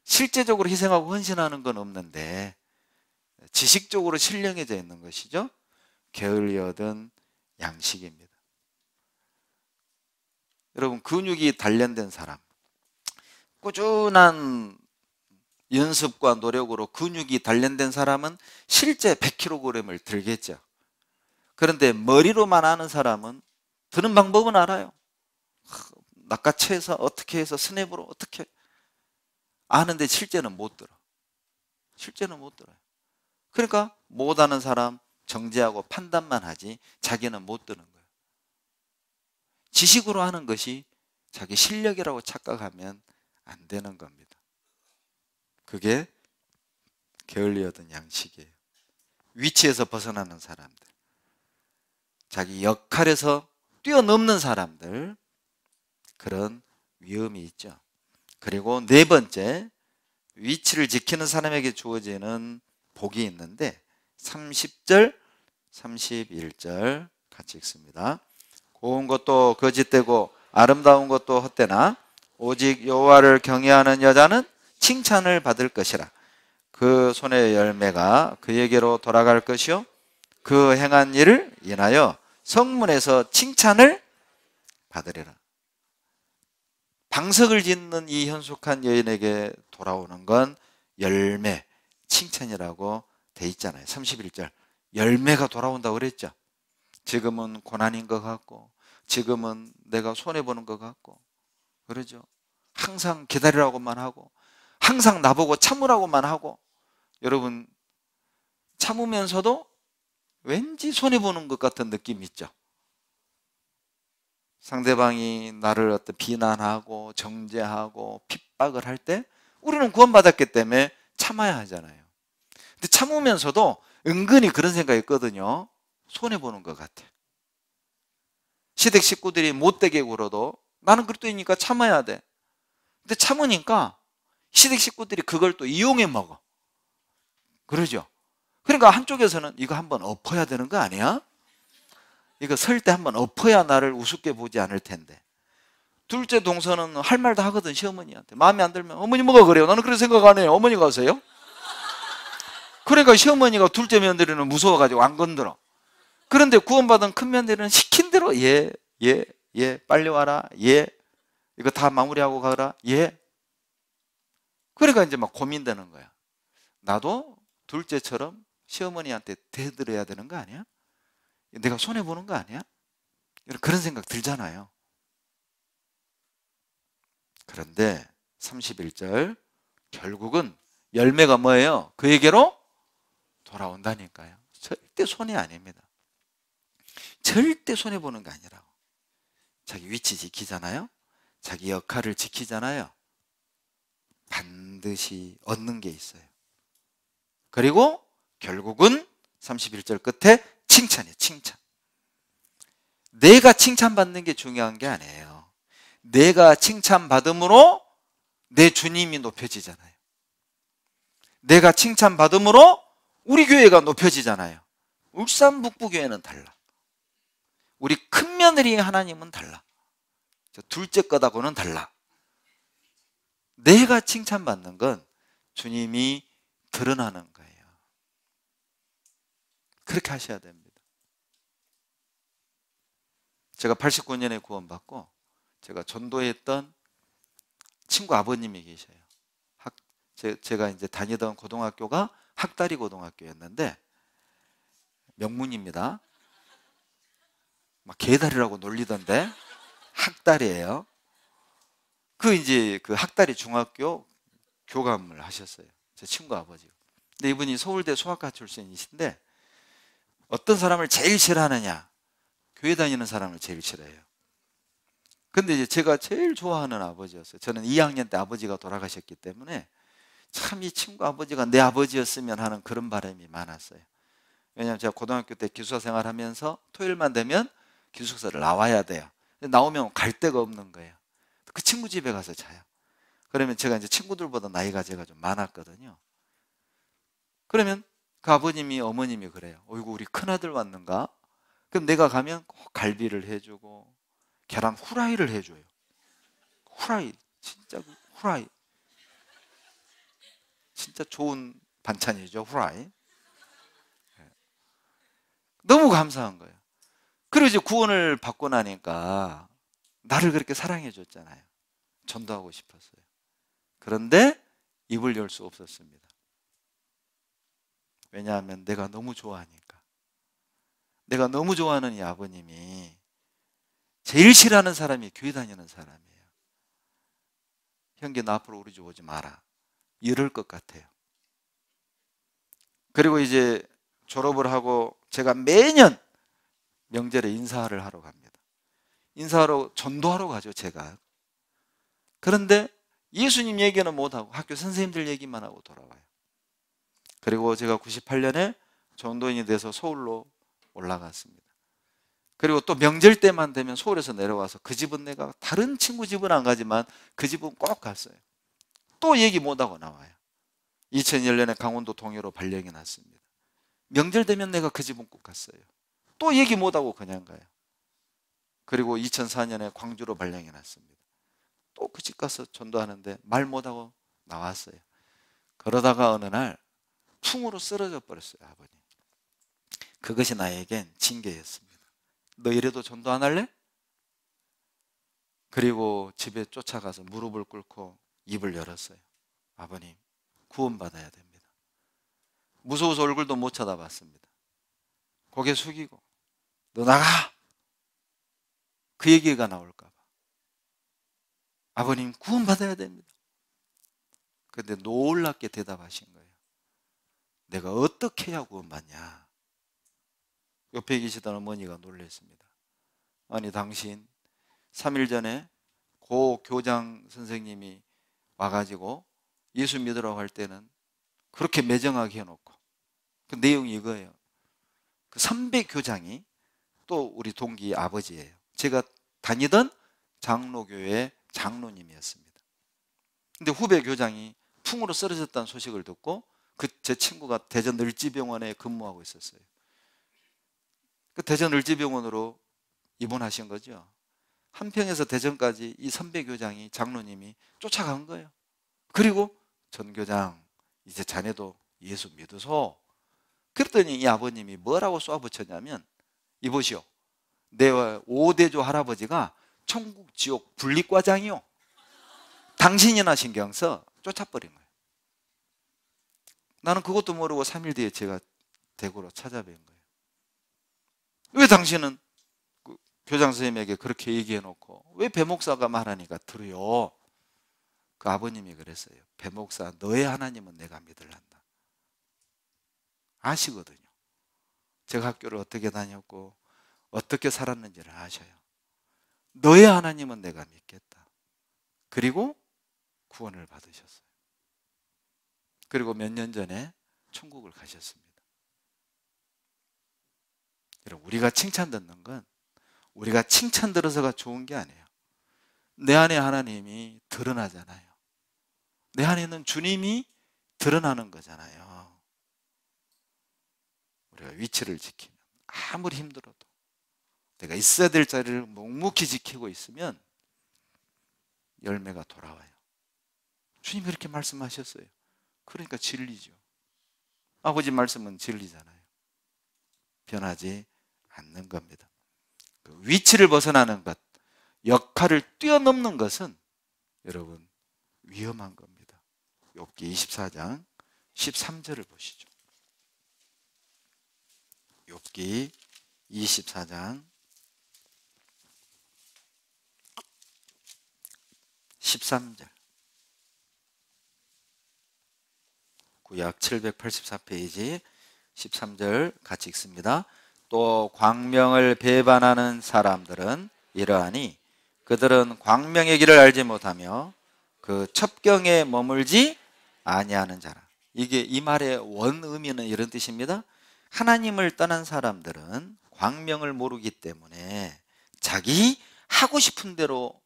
실제적으로 희생하고 헌신하는 건 없는데 지식적으로 신령해져 있는 것이죠. 게을리 얻은 양식입니다. 여러분, 근육이 단련된 사람, 꾸준한 연습과 노력으로 근육이 단련된 사람은 실제 100kg을 들겠죠. 그런데 머리로만 아는 사람은 드는 방법은 알아요. 낚아채서 어떻게 해서 스냅으로 어떻게 아는데 실제는 못 들어. 실제는 못 들어요. 그러니까 못하는 사람 정죄하고 판단만 하지 자기는 못 드는 거예요. 지식으로 하는 것이 자기 실력이라고 착각하면 안 되는 겁니다. 그게 게을리 얻은 양식이에요. 위치에서 벗어나는 사람들, 자기 역할에서 뛰어넘는 사람들, 그런 위험이 있죠. 그리고 네 번째, 위치를 지키는 사람에게 주어지는 복이 있는데 30절, 31절 같이 읽습니다. 고운 것도 거짓되고 아름다운 것도 헛되나 오직 여호와를 경외하는 여자는 칭찬을 받을 것이라. 그 손의 열매가 그에게로 돌아갈 것이요 그 행한 일을 인하여 성문에서 칭찬을 받으리라. 방석을 짓는 이 현숙한 여인에게 돌아오는 건 열매, 칭찬이라고 돼 있잖아요. 31절 열매가 돌아온다고 그랬죠. 지금은 고난인 것 같고, 지금은 내가 손해보는 것 같고, 그러죠. 항상 기다리라고만 하고, 항상 나보고 참으라고만 하고. 여러분, 참으면서도 왠지 손해보는 것 같은 느낌 있죠. 상대방이 나를 어떤 비난하고 정죄하고 핍박을 할 때 우리는 구원받았기 때문에 참아야 하잖아요. 근데 참으면서도 은근히 그런 생각이 있거든요. 손해보는 것 같아. 시댁 식구들이 못되게 굴어도 나는 그렇다니까 참아야 돼. 근데 참으니까 시댁 식구들이 그걸 또 이용해 먹어. 그러죠. 그러니까 한쪽에서는 이거 한번 엎어야 되는 거 아니야? 이거 설 때 한번 엎어야 나를 우습게 보지 않을 텐데. 둘째 동서는 할 말 다 하거든, 시어머니한테. 마음에 안 들면 어머니 뭐가 그래요? 나는 그런 생각 안 해요. 어머니가 하세요? 그러니까 시어머니가 둘째 며느리는 무서워가지고 안 건드려. 그런데 구원받은 큰 며느리는 시킨 대로 빨리 와라, 이거 다 마무리하고 가라, 그러니까 이제 막 고민되는 거야. 나도 둘째처럼 시어머니한테 대들어야 되는 거 아니야? 내가 손해보는 거 아니야? 그런 생각 들잖아요. 그런데 31절 결국은 열매가 뭐예요? 그에게로 돌아온다니까요. 절대 손해 아닙니다. 절대 손해보는 거 아니라고. 자기 위치 지키잖아요. 자기 역할을 지키잖아요. 반드시 얻는 게 있어요. 그리고 결국은 31절 끝에 칭찬이에요. 칭찬. 내가 칭찬받는 게 중요한 게 아니에요. 내가 칭찬받음으로 내 주님이 높여지잖아요. 내가 칭찬받음으로 우리 교회가 높여지잖아요. 울산 북부교회는 달라. 우리 큰 며느리 하나님은 달라. 둘째 거다고는 달라. 내가 칭찬받는 건 주님이 드러나는 거예요. 그렇게 하셔야 됩니다. 제가 89년에 구원받고 제가 전도했던 친구 아버님이 계셔요. 제가 이제 다니던 고등학교가 학다리 고등학교였는데 명문입니다. 막 개다리라고 놀리던데 학다리예요. 그 학다리 중학교 교감을 하셨어요. 제 친구 아버지가. 근데 이분이 서울대 수학과 출신이신데 어떤 사람을 제일 싫어하느냐? 교회 다니는 사람을 제일 싫어해요. 근데 이제 제가 제일 좋아하는 아버지였어요. 저는 2학년 때 아버지가 돌아가셨기 때문에 참 이 친구 아버지가 내 아버지였으면 하는 그런 바람이 많았어요. 왜냐하면 제가 고등학교 때 기숙사 생활하면서 토요일만 되면 기숙사를 나와야 돼요. 나오면 갈 데가 없는 거예요. 그 친구 집에 가서 자요. 그러면 제가 이제 친구들보다 나이가 제가 좀 많았거든요. 그러면 그 아버님이 어머님이 그래요. 어이구 우리 큰아들 왔는가? 그럼 내가 가면 꼭 갈비를 해주고 계란 후라이를 해줘요. 후라이 진짜 후라이 진짜 좋은 반찬이죠. 후라이. 너무 감사한 거예요. 그리고 이제 구원을 받고 나니까 나를 그렇게 사랑해 줬잖아요. 전도하고 싶었어요. 그런데 입을 열 수 없었습니다. 왜냐하면 내가 너무 좋아하니까. 내가 너무 좋아하는 이 아버님이 제일 싫어하는 사람이 교회 다니는 사람이에요. 형기 나 앞으로 우리 집 오지 마라. 이럴 것 같아요. 그리고 이제 졸업을 하고 제가 매년 명절에 인사를 하러 갑니다. 인사하러 전도하러 가죠, 제가. 그런데 예수님 얘기는 못하고 학교 선생님들 얘기만 하고 돌아와요. 그리고 제가 98년에 전도인이 돼서 서울로 올라갔습니다. 그리고 또 명절 때만 되면 서울에서 내려와서 그 집은 내가 다른 친구 집은 안 가지만 그 집은 꼭 갔어요. 또 얘기 못하고 나와요. 2001년에 강원도 동해로 발령이 났습니다. 명절 되면 내가 그 집은 꼭 갔어요. 또 얘기 못하고 그냥 가요. 그리고 2004년에 광주로 발령이 났습니다. 또 그 집 가서 전도하는데 말 못하고 나왔어요. 그러다가 어느 날 풍으로 쓰러져 버렸어요, 아버님. 그것이 나에겐 징계였습니다. 너 이래도 전도 안 할래? 그리고 집에 쫓아가서 무릎을 꿇고 입을 열었어요. 아버님, 구원받아야 됩니다. 무서워서 얼굴도 못 쳐다봤습니다. 고개 숙이고 너 나가! 그 얘기가 나올까 봐. 아버님, 구원받아야 됩니다. 근데 놀랍게 대답하신 거예요. 내가 어떻게 해야 구원받냐? 옆에 계시던 어머니가 놀랐습니다. 아니, 당신 3일 전에 고 교장 선생님이 와가지고 예수 믿으라고 할 때는 그렇게 매정하게 해놓고, 그 내용이 이거예요. 그 선배 교장이 또 우리 동기 아버지예요. 제가 다니던 장로교회 장로님이었습니다. 근데 후배 교장이 풍으로 쓰러졌다는 소식을 듣고 제 친구가 대전 을지병원에 근무하고 있었어요. 그 대전 을지병원으로 입원하신 거죠. 한평에서 대전까지 이 선배 교장이, 장로님이 쫓아간 거예요. 그리고 전 교장, 이제 자네도 예수 믿으소. 그랬더니 이 아버님이 뭐라고 쏘아붙였냐면, 이보시오, 내 5대조 할아버지가 천국 지옥 분리과장이요, 당신이나 신경 써. 쫓아버린 거예요. 나는 그것도 모르고 3일 뒤에 제가 대구로 찾아뵌 거예요. 왜 당신은 그 교장 선생님에게 그렇게 얘기해 놓고 왜 배 목사가 말하니까 들어요? 그 아버님이 그랬어요. 배 목사, 너의 하나님은 내가 믿을란다. 아시거든요. 제가 학교를 어떻게 다녔고 어떻게 살았는지를 아셔요. 너의 하나님은 내가 믿겠다. 그리고 구원을 받으셨어요. 그리고 몇 년 전에 천국을 가셨습니다. 여러분, 우리가 칭찬 듣는 건 우리가 칭찬 들어서가 좋은 게 아니에요. 내 안에 하나님이 드러나잖아요. 내 안에는 주님이 드러나는 거잖아요. 우리가 위치를 지키면, 아무리 힘들어도 내가 있어야 될 자리를 묵묵히 지키고 있으면 열매가 돌아와요. 주님이 그렇게 말씀하셨어요. 그러니까 진리죠. 아버지 말씀은 진리잖아요. 변하지 않는 겁니다. 그 위치를 벗어나는 것, 역할을 뛰어넘는 것은 여러분 위험한 겁니다. 욥기 24장 13절을 보시죠. 욥기 24장 13절. 구약 784페이지 13절 같이 읽습니다. 또 광명을 배반하는 사람들은 이러하니 그들은 광명의 길을 알지 못하며 그 첩경에 머물지 아니하는 자라. 이게 이 말의 원 의미는 이런 뜻입니다. 하나님을 떠난 사람들은 광명을 모르기 때문에 자기 하고 싶은 대로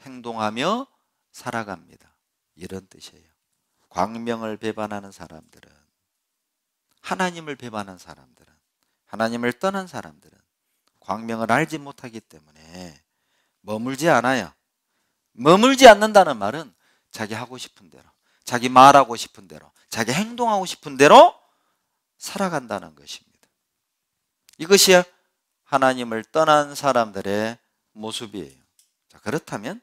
행동하며 살아갑니다. 이런 뜻이에요. 광명을 배반하는 사람들은, 하나님을 배반한 사람들은, 하나님을 떠난 사람들은 광명을 알지 못하기 때문에 머물지 않아요. 머물지 않는다는 말은 자기 하고 싶은 대로, 자기 말하고 싶은 대로, 자기 행동하고 싶은 대로 살아간다는 것입니다. 이것이 하나님을 떠난 사람들의 모습이에요. 자, 그렇다면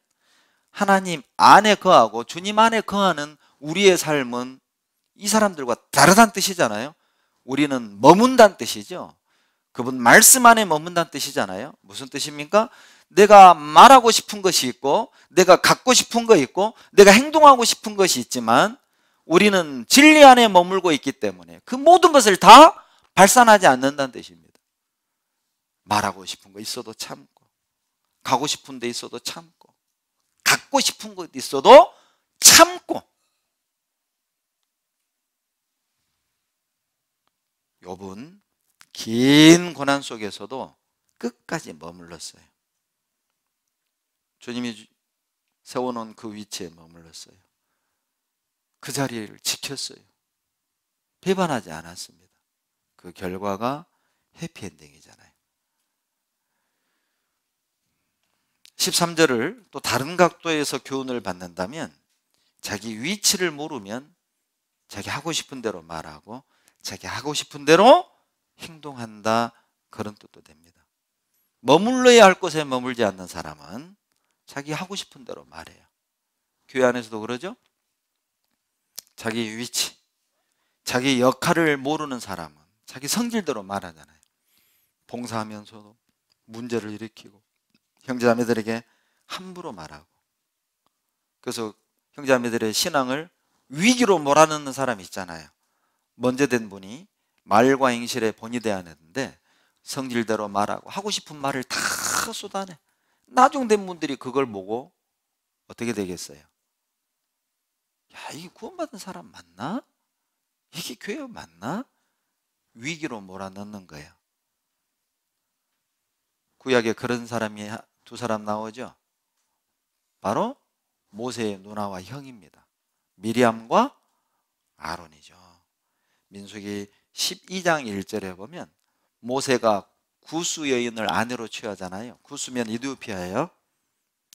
하나님 안에 거하고 주님 안에 거하는 우리의 삶은 이 사람들과 다르다는 뜻이잖아요. 우리는 머문다는 뜻이죠. 그분 말씀 안에 머문다는 뜻이잖아요. 무슨 뜻입니까? 내가 말하고 싶은 것이 있고, 내가 갖고 싶은 거 있고, 내가 행동하고 싶은 것이 있지만 우리는 진리 안에 머물고 있기 때문에 그 모든 것을 다 발산하지 않는다는 뜻입니다. 말하고 싶은 거 있어도 참고, 가고 싶은 데 있어도 참고, 갖고 싶은 것 있어도 참고. 욥은 긴 고난 속에서도 끝까지 머물렀어요. 주님이 세워놓은 그 위치에 머물렀어요. 그 자리를 지켰어요. 배반하지 않았습니다. 그 결과가 해피엔딩이잖아요. 13절을 또 다른 각도에서 교훈을 받는다면, 자기 위치를 모르면 자기 하고 싶은 대로 말하고 자기 하고 싶은 대로 행동한다, 그런 뜻도 됩니다. 머물러야 할 곳에 머물지 않는 사람은 자기 하고 싶은 대로 말해요. 교회 안에서도 그러죠? 자기 위치, 자기 역할을 모르는 사람은 자기 성질대로 말하잖아요. 봉사하면서도 문제를 일으키고 형제자매들에게 함부로 말하고. 그래서 형제자매들의 신앙을 위기로 몰아넣는 사람이 있잖아요. 먼저 된 분이 말과 행실의 본이 되어야 하는데 성질대로 말하고 하고 싶은 말을 다 쏟아내. 나중된 분들이 그걸 보고 어떻게 되겠어요? 야, 이게 구원받은 사람 맞나? 이게 교회 맞나? 위기로 몰아넣는 거예요. 구약에 그런 사람이 두 사람 나오죠. 바로 모세의 누나와 형입니다. 미리암과 아론이죠. 민수기 12장 1절에 보면 모세가 구스 여인을 아내로 취하잖아요. 구스면 이디오피아예요.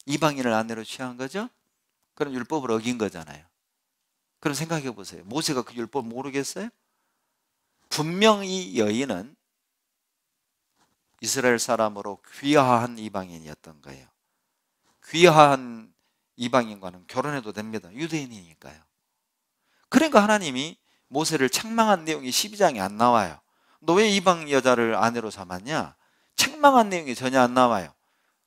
이방인을 아내로 취한 거죠. 그럼 율법을 어긴 거잖아요. 그럼 생각해 보세요. 모세가 그 율법 모르겠어요? 분명히 여인은 이스라엘 사람으로 귀화한 이방인이었던 거예요. 귀화한 이방인과는 결혼해도 됩니다. 유대인이니까요. 그러니까 하나님이 모세를 책망한 내용이 12장에 안 나와요. 너 왜 이방 여자를 아내로 삼았냐? 책망한 내용이 전혀 안 나와요.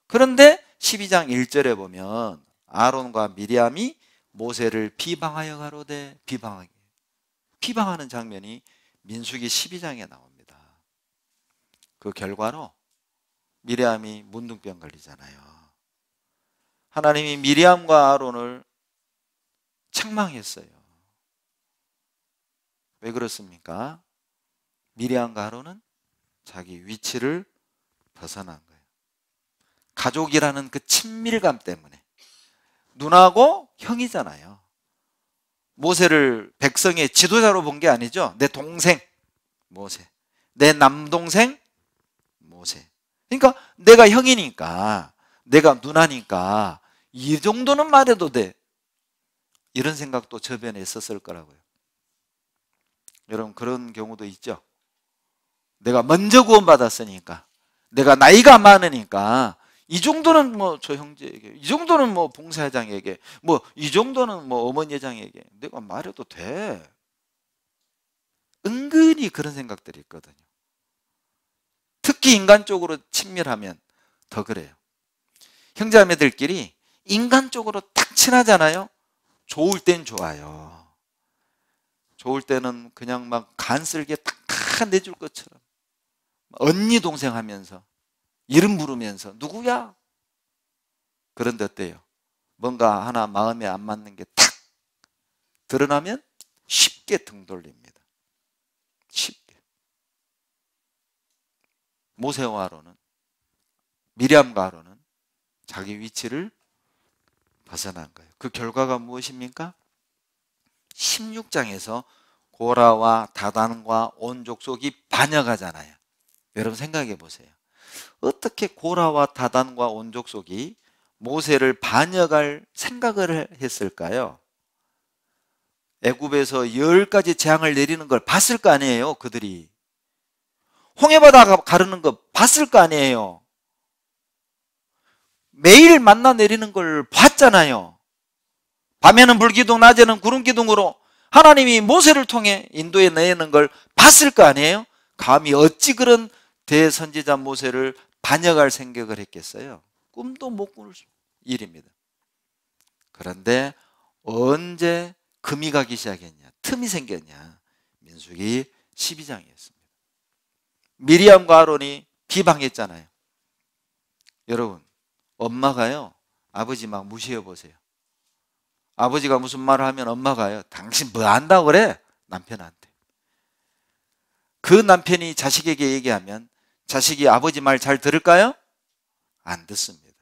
그런데 12장 1절에 보면 아론과 미리암이 모세를 비방하여 가로되 비방하게. 비방하는 장면이 민수기 12장에 나옵니다. 그 결과로 미리암이 문둥병 걸리잖아요. 하나님이 미리암과 아론을 책망했어요. 왜 그렇습니까? 미리암과 아론은 자기 위치를 벗어난 거예요. 가족이라는 그 친밀감 때문에. 누나고 형이잖아요. 모세를 백성의 지도자로 본 게 아니죠. 내 동생 모세, 내 남동생 모세. 그러니까 내가 형이니까, 내가 누나니까 이 정도는 말해도 돼. 이런 생각도 저변에 있었을 거라고요. 여러분 그런 경우도 있죠. 내가 먼저 구원받았으니까, 내가 나이가 많으니까 이 정도는 뭐 저 형제에게, 이 정도는 뭐 봉사회장에게, 뭐 이 정도는 뭐 어머니 회장에게 내가 말해도 돼. 은근히 그런 생각들이 있거든요. 특히 인간적으로 친밀하면 더 그래요. 형제자매들끼리 인간적으로 딱 친하잖아요. 좋을 땐 좋아요. 좋을 때는 그냥 막 간쓸게 딱 내줄 것처럼 언니 동생 하면서 이름 부르면서 누구야? 그런데 어때요? 뭔가 하나 마음에 안 맞는 게 탁 드러나면 쉽게 등 돌립니다. 쉽게. 모세와 아론은, 미리암과 아론은 자기 위치를 벗어난 거예요. 그 결과가 무엇입니까? 16장에서 고라와 다단과 온 족속이 반역하잖아요. 여러분 생각해 보세요. 어떻게 고라와 다단과 온 족속이 모세를 반역할 생각을 했을까요? 애굽에서 10가지 재앙을 내리는 걸 봤을 거 아니에요, 그들이. 홍해바다 가르는 거 봤을 거 아니에요. 매일 만나 내리는 걸 봤잖아요. 밤에는 불기둥, 낮에는 구름기둥으로 하나님이 모세를 통해 인도에 내는 걸 봤을 거 아니에요? 감히 어찌 그런 대선지자 모세를 반역할 생각을 했겠어요? 꿈도 못 꾸는 일입니다. 그런데 언제 금이 가기 시작했냐? 틈이 생겼냐? 민수기 12장이었습니다. 미리암과 아론이 비방했잖아요. 여러분, 엄마가요, 아버지 막 무시해 보세요. 아버지가 무슨 말을 하면 엄마가요, 당신 뭐 안다고 그래? 남편한테. 그 남편이 자식에게 얘기하면 자식이 아버지 말 잘 들을까요? 안 듣습니다.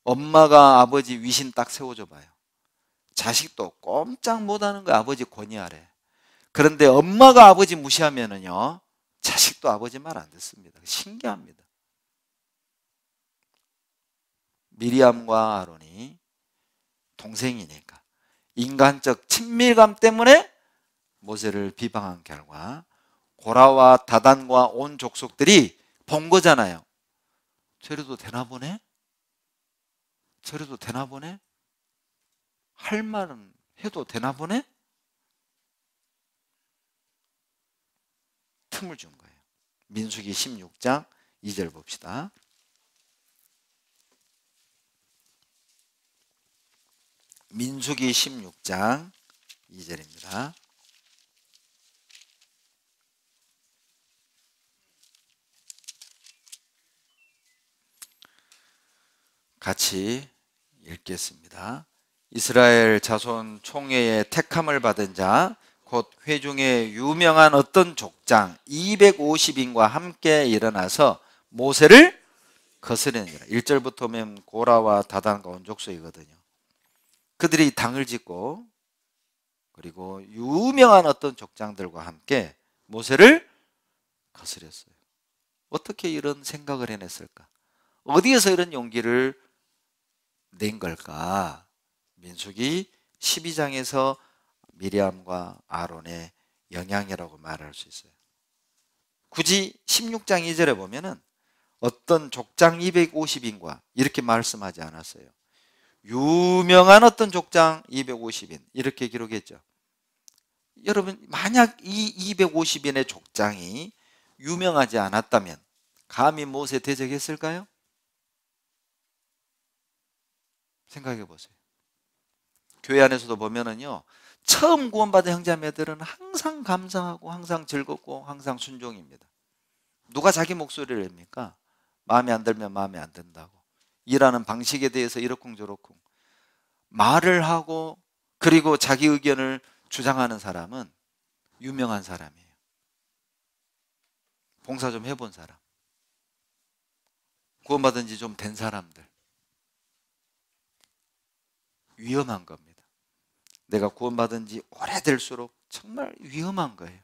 엄마가 아버지 위신 딱 세워줘 봐요. 자식도 꼼짝 못하는 거 아버지 권위하래. 그런데 엄마가 아버지 무시하면은요, 자식도 아버지 말 안 듣습니다. 신기합니다. 미리암과 아론이 동생이니까 인간적 친밀감 때문에 모세를 비방한 결과 고라와 다단과 온 족속들이 본 거잖아요. 저래도 되나 보네? 저래도 되나 보네? 할 말은 해도 되나 보네? 틈을 준 거예요. 민수기 16장 2절 봅시다. 민수기 16장 2절입니다. 같이 읽겠습니다. 이스라엘 자손 총회의 택함을 받은 자, 곧 회중의 유명한 어떤 족장 250인과 함께 일어나서 모세를 거스르니라. 1절부터 보면 고라와 다단과 온족속이거든요. 그들이 당을 짓고 그리고 유명한 어떤 족장들과 함께 모세를 거스렸어요. 어떻게 이런 생각을 해냈을까? 어디에서 이런 용기를 낸 걸까? 민수기 12장에서 미리암과 아론의 영향이라고 말할 수 있어요. 굳이 16장 2절에 보면은 어떤 족장 250인과 이렇게 말씀하지 않았어요. 유명한 어떤 족장 250인 이렇게 기록했죠. 여러분, 만약 이 250인의 족장이 유명하지 않았다면 감히 모세 대적했을까요? 생각해 보세요. 교회 안에서도 보면은요, 처음 구원받은 형제자매들은 항상 감사하고 항상 즐겁고 항상 순종입니다. 누가 자기 목소리를 냅니까? 마음에 안 들면 마음에 안 든다고, 일하는 방식에 대해서 이러쿵저러쿵 말을 하고, 그리고 자기 의견을 주장하는 사람은 유명한 사람이에요. 봉사 좀 해본 사람, 구원받은 지 좀 된 사람들. 위험한 겁니다. 내가 구원받은 지 오래될수록 정말 위험한 거예요.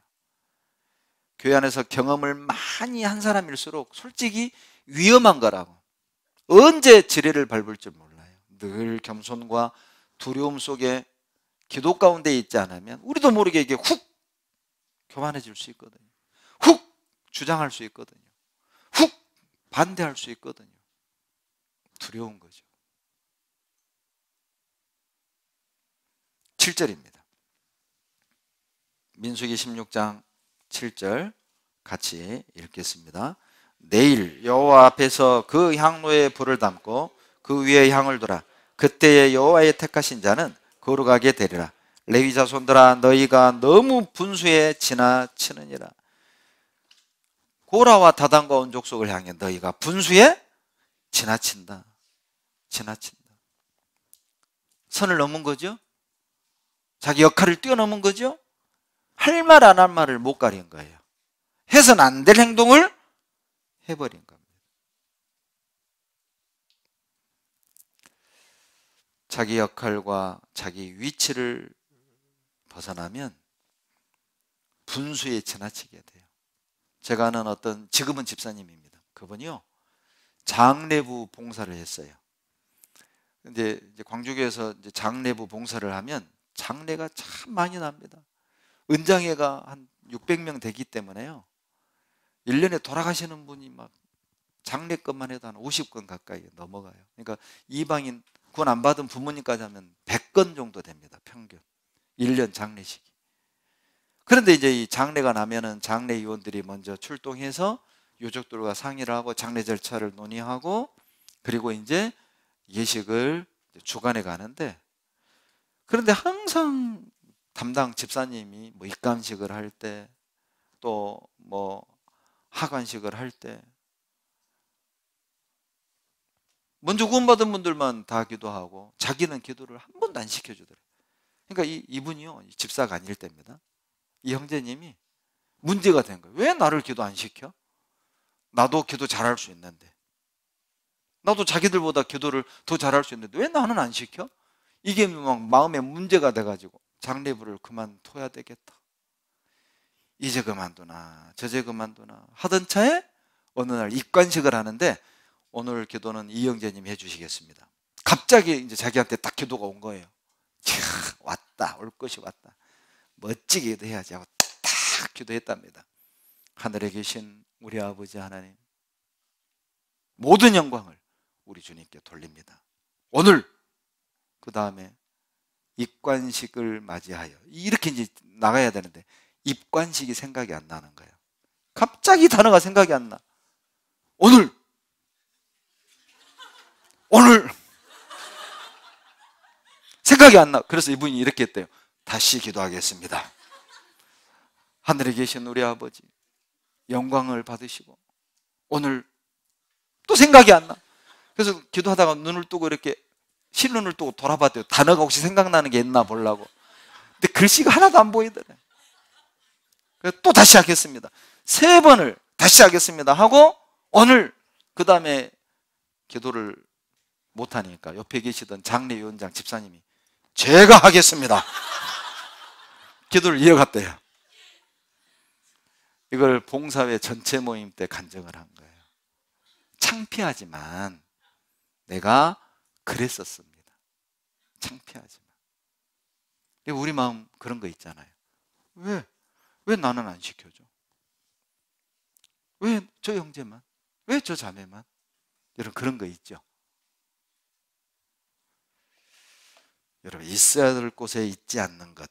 교회 안에서 경험을 많이 한 사람일수록 솔직히 위험한 거라고. 언제 지뢰를 밟을 줄 몰라요. 늘 겸손과 두려움 속에 기도 가운데 있지 않으면 우리도 모르게 이게 훅 교만해질 수 있거든요. 훅 주장할 수 있거든요. 훅 반대할 수 있거든요. 두려운 거죠. 7절입니다. 민수기 16장 7절 같이 읽겠습니다. 내일 여호와 앞에서 그 향로에 불을 담고 그 위에 향을 두라. 그때에 여호와의 택하신 자는 거룩하게 되리라. 레위 자손들아, 너희가 너무 분수에 지나치느니라. 고라와 다단과 온 족속을 향해 너희가 분수에 지나친다. 지나친다. 선을 넘은 거죠. 자기 역할을 뛰어넘은 거죠. 할 말 안 할 말을 못 가린 거예요. 해서는 안 될 행동을 해버린 겁니다. 자기 역할과 자기 위치를 벗어나면 분수에 지나치게 돼요. 제가 아는 어떤, 지금은 집사님입니다. 그분이요, 장례부 봉사를 했어요. 근데 이제 광주교에서 이제 장례부 봉사를 하면 장례가 참 많이 납니다. 은장회가 한 600명 되기 때문에요, 1년에 돌아가시는 분이 막 장례건만 해도 한 50건 가까이 넘어가요. 그러니까 이방인 구원 안 받은 부모님까지 하면 100건 정도 됩니다. 평균 1년 장례식이. 그런데 이제 이 장례가 나면은 장례위원들이 먼저 출동해서 유족들과 상의를 하고 장례 절차를 논의하고, 그리고 이제 예식을 주관해 가는데, 그런데 항상 담당 집사님이 뭐 입감식을 할 때, 또 뭐 하관식을 할 때 먼저 구원받은 분들만 다 기도하고 자기는 기도를 한 번도 안 시켜주더래요. 그러니까 이분이요, 집사가 아닐 때입니다. 이 형제님이 문제가 된 거예요. 왜 나를 기도 안 시켜? 나도 기도 잘할 수 있는데, 나도 자기들보다 기도를 더 잘할 수 있는데 왜 나는 안 시켜? 이게 막 마음에 문제가 돼가지고 장례부를 그만둬야 되겠다, 이제 그만두나 저제 그만두나 하던 차에 어느 날 입관식을 하는데, 오늘 기도는 이 형제님이 해주시겠습니다. 갑자기 이제 자기한테 딱 기도가 온 거예요. 차, 왔다, 올 것이 왔다, 멋지게 기도해야지 하고 딱 기도했답니다. 하늘에 계신 우리 아버지 하나님, 모든 영광을 우리 주님께 돌립니다. 오늘 그 다음에 입관식을 맞이하여 이렇게 이제 나가야 되는데 입관식이 생각이 안 나는 거예요. 갑자기 단어가 생각이 안 나. 오늘 생각이 안 나. 그래서 이분이 이렇게 했대요. 다시 기도하겠습니다. 하늘에 계신 우리 아버지 영광을 받으시고 오늘 또 생각이 안 나. 그래서 기도하다가 눈을 뜨고 이렇게 실눈을 뜨고 돌아봤대요. 단어가 혹시 생각나는 게 있나 보려고. 근데 글씨가 하나도 안 보이더래. 그래서 또 다시 하겠습니다. 3번을 다시 하겠습니다 하고 오늘 그 다음에 기도를 못하니까 옆에 계시던 장례위원장 집사님이 제가 하겠습니다. 기도를 이어갔대요. 이걸 봉사회 전체 모임 때 간증을 한 거예요. 창피하지만 내가 그랬었습니다. 창피하지만. 우리 마음 그런 거 있잖아요. 왜 나는 안 시켜줘? 왜 저 형제만? 왜 저 자매만? 여러분 그런 거 있죠. 여러분 있어야 될 곳에 있지 않는 것,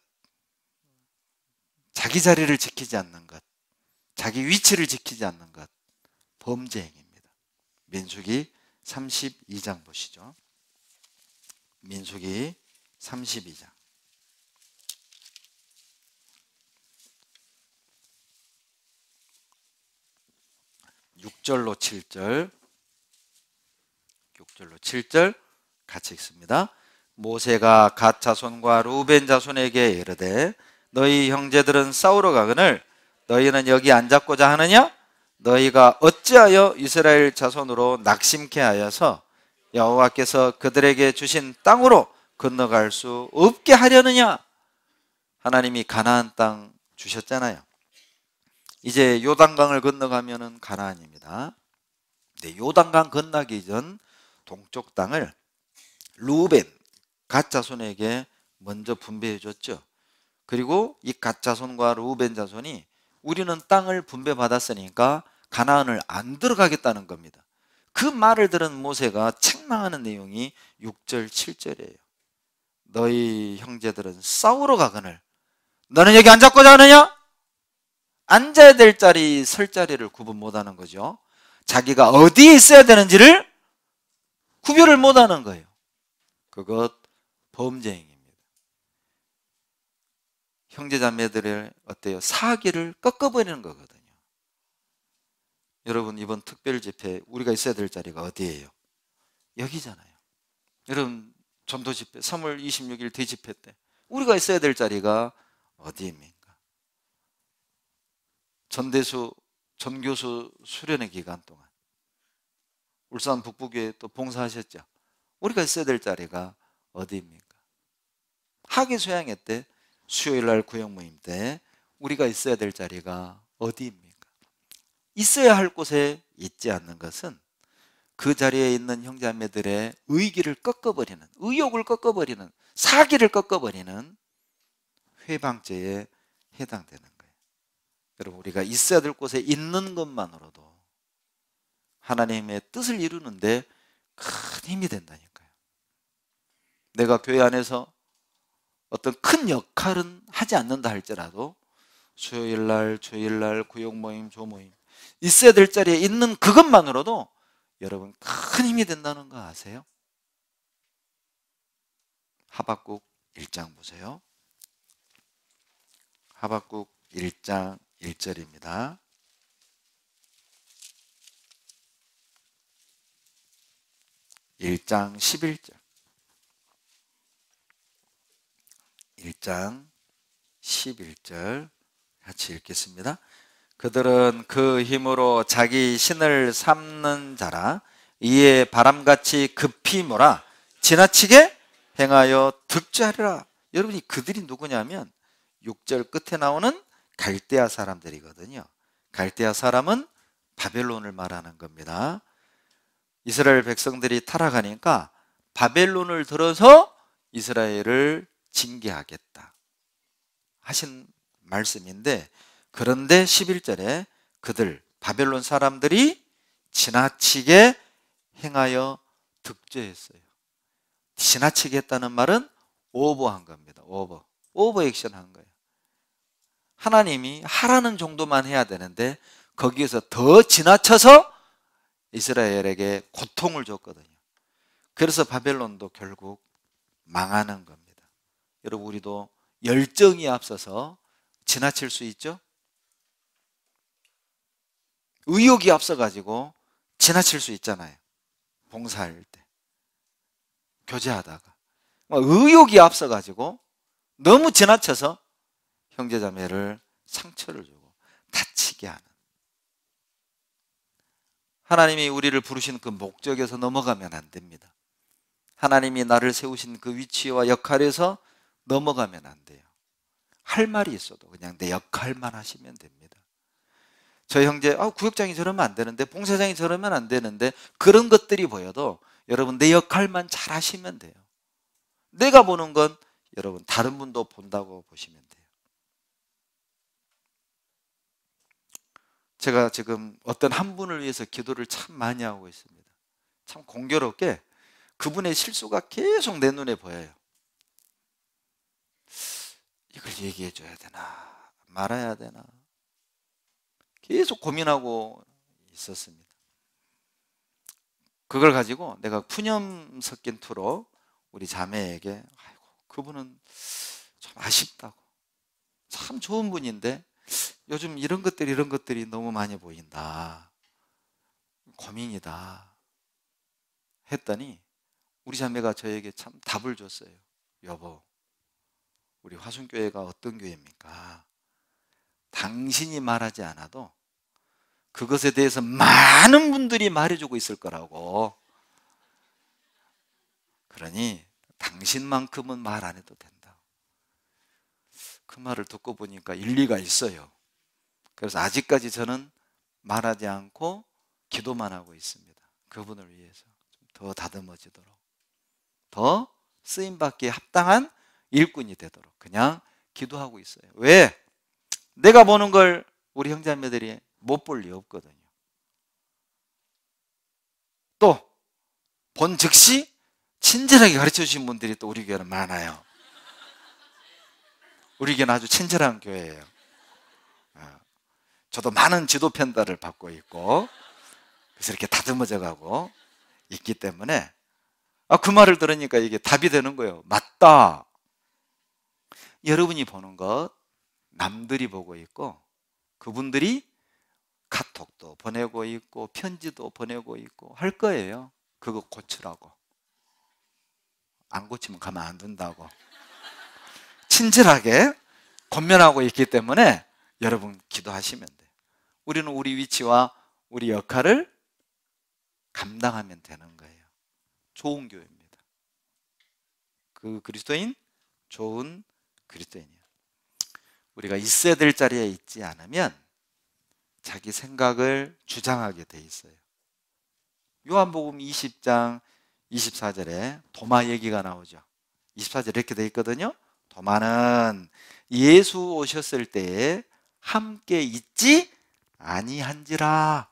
자기 자리를 지키지 않는 것, 자기 위치를 지키지 않는 것, 범죄 행위입니다. 민수기 32장 보시죠. 민수기 32장 6절로 7절 6절로 7절 같이 읽습니다. 모세가 갓 자손과 루벤 자손에게 이르되 너희 형제들은 싸우러 가거늘 너희는 여기 앉았고자 하느냐? 너희가 어찌하여 이스라엘 자손으로 낙심케 하여서 여호와께서 그들에게 주신 땅으로 건너갈 수 없게 하려느냐? 하나님이 가나안 땅 주셨잖아요. 이제 요단강을 건너가면은 가나안입니다. 근데 요단강 건너기 전 동쪽 땅을 루벤 갓 자손에게 먼저 분배해 줬죠. 그리고 이 갓 자손과 루벤 자손이 우리는 땅을 분배받았으니까 가나안을 안 들어가겠다는 겁니다. 그 말을 들은 모세가 책망하는 내용이 6절 7절이에요. 너희 형제들은 싸우러 가거늘 너는 여기 앉았고자 하느냐? 앉아야 될 자리, 설 자리를 구분 못하는 거죠. 자기가 어디에 있어야 되는지를 구별을 못하는 거예요. 그것 범죄 행위입니다. 형제자매들의 어때요? 사기를 꺾어버리는 거거든요. 여러분 이번 특별 집회 우리가 있어야 될 자리가 어디예요? 여기잖아요. 여러분 전도 집회 3월 26일 대집회 때 우리가 있어야 될 자리가 어디입니까? 전대수 전교수 수련회 기간 동안 울산 북부교회 또 봉사하셨죠. 우리가 있어야 될 자리가 어디입니까? 학예 수양회 때 수요일 날 구역 모임 때 우리가 있어야 될 자리가 어디입니까? 있어야 할 곳에 있지 않는 것은 그 자리에 있는 형제자매들의 의기를 꺾어버리는, 의욕을 꺾어버리는, 사기를 꺾어버리는 회방죄에 해당되는 거예요. 여러분 우리가 있어야 될 곳에 있는 것만으로도 하나님의 뜻을 이루는데 큰 힘이 된다니까요. 내가 교회 안에서 어떤 큰 역할은 하지 않는다 할지라도 수요일 날, 주일 날, 구역 모임, 조모임 있어야 될 자리에 있는 그것만으로도 여러분 큰 힘이 된다는 거 아세요? 하박국 1장 보세요. 하박국 1장 1절입니다. 1장 11절 1장 11절 같이 읽겠습니다. 그들은 그 힘으로 자기 신을 삼는 자라 이에 바람같이 급히 몰아 지나치게 행하여 득죄하리라. 여러분이 그들이 누구냐면 6절 끝에 나오는 갈대아 사람들이거든요. 갈대아 사람은 바벨론을 말하는 겁니다. 이스라엘 백성들이 타락하니까 바벨론을 들어서 이스라엘을 징계하겠다 하신 말씀인데, 그런데 11절에 그들 바벨론 사람들이 지나치게 행하여 득죄했어요. 지나치게 했다는 말은 오버한 겁니다. 오버 액션 한 거예요. 하나님이 하라는 정도만 해야 되는데 거기에서 더 지나쳐서 이스라엘에게 고통을 줬거든요. 그래서 바벨론도 결국 망하는 겁니다. 여러분, 우리도 열정이 앞서서 지나칠 수 있죠? 의욕이 앞서가지고 지나칠 수 있잖아요. 봉사할 때, 교제하다가 의욕이 앞서가지고 너무 지나쳐서 형제자매를 상처를 주고 다치게 하는, 하나님이 우리를 부르신 그 목적에서 넘어가면 안 됩니다. 하나님이 나를 세우신 그 위치와 역할에서 넘어가면 안 돼요. 할 말이 있어도 그냥 내 역할만 하시면 됩니다. 저희 형제, 구역장이 저러면 안 되는데, 봉사장이 저러면 안 되는데, 그런 것들이 보여도 여러분 내 역할만 잘 하시면 돼요. 내가 보는 건 여러분 다른 분도 본다고 보시면 돼요. 제가 지금 어떤 한 분을 위해서 기도를 참 많이 하고 있습니다. 참 공교롭게 그분의 실수가 계속 내 눈에 보여요. 이걸 얘기해 줘야 되나 말아야 되나 계속 고민하고 있었습니다. 그걸 가지고 내가 푸념 섞인 투로 우리 자매에게, 아이고, 그분은 좀 아쉽다고, 참 좋은 분인데 요즘 이런 것들이 너무 많이 보인다, 고민이다 했더니 우리 자매가 저에게 참 답을 줬어요. 여보, 우리 화순교회가 어떤 교회입니까? 당신이 말하지 않아도 그것에 대해서 많은 분들이 말해주고 있을 거라고. 그러니 당신만큼은 말 안 해도 된다. 그 말을 듣고 보니까 일리가 있어요. 그래서 아직까지 저는 말하지 않고 기도만 하고 있습니다. 그분을 위해서 더 다듬어지도록, 더 쓰임받기에 합당한 일꾼이 되도록 그냥 기도하고 있어요. 왜? 내가 보는 걸 우리 형제자매들이 못 볼 리 없거든요. 또 본 즉시 친절하게 가르쳐 주신 분들이 또 우리 교회는 많아요. 우리 교회는 아주 친절한 교회예요. 저도 많은 지도 편달을 받고 있고, 그래서 이렇게 다듬어져 가고 있기 때문에 그 말을 들으니까 이게 답이 되는 거예요. 맞다. 여러분이 보는 것 남들이 보고 있고, 그분들이 카톡도 보내고 있고 편지도 보내고 있고 할 거예요. 그거 고치라고. 안 고치면 가만 안 둔다고. 친절하게 권면하고 있기 때문에 여러분 기도하시면 돼요. 우리는 우리 위치와 우리 역할을 감당하면 되는 거예요. 좋은 교회입니다. 그 그리스도인, 좋은 그리스도인이에요. 우리가 있어야 될 자리에 있지 않으면 자기 생각을 주장하게 돼 있어요. 요한복음 20장 24절에 도마 얘기가 나오죠. 24절에 이렇게 돼 있거든요. 도마는 예수 오셨을 때에 함께 있지 아니한지라.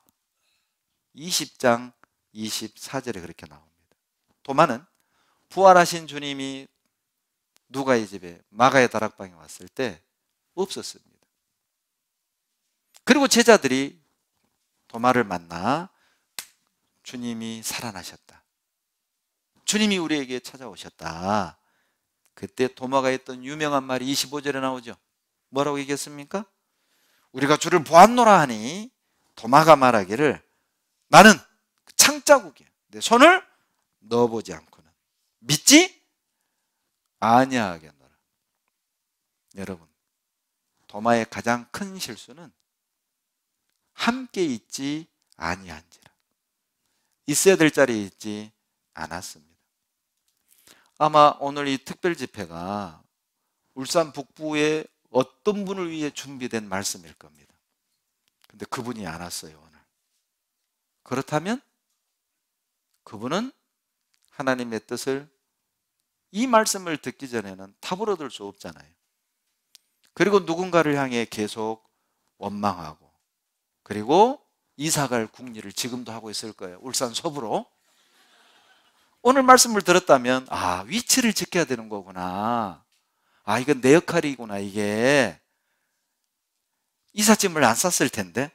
20장 24절에 그렇게 나옵니다. 도마는 부활하신 주님이 누가의 집에, 마가의 다락방에 왔을 때 없었습니다. 그리고 제자들이 도마를 만나 주님이 살아나셨다, 주님이 우리에게 찾아오셨다. 그때 도마가 했던 유명한 말이 25절에 나오죠. 뭐라고 얘기했습니까? 우리가 주를 보았노라 하니 도마가 말하기를 나는 창자국에 내 손을 넣어보지 않고는 믿지 아니하겠노라. 여러분, 도마의 가장 큰 실수는 함께 있지 아니한지라. 있어야 될 자리에 있지 않았습니다. 아마 오늘 이 특별 집회가 울산 북부의 어떤 분을 위해 준비된 말씀일 겁니다. 근데 그분이 안 왔어요, 오늘. 그렇다면 그분은 하나님의 뜻을, 이 말씀을 듣기 전에는 답을 얻을 수 없잖아요. 그리고 누군가를 향해 계속 원망하고, 그리고 이사갈 궁리를 지금도 하고 있을 거예요. 울산 서부로. 오늘 말씀을 들었다면 위치를 지켜야 되는 거구나. 이건 내 역할이구나. 이게 이삿짐을 안 쌌을 텐데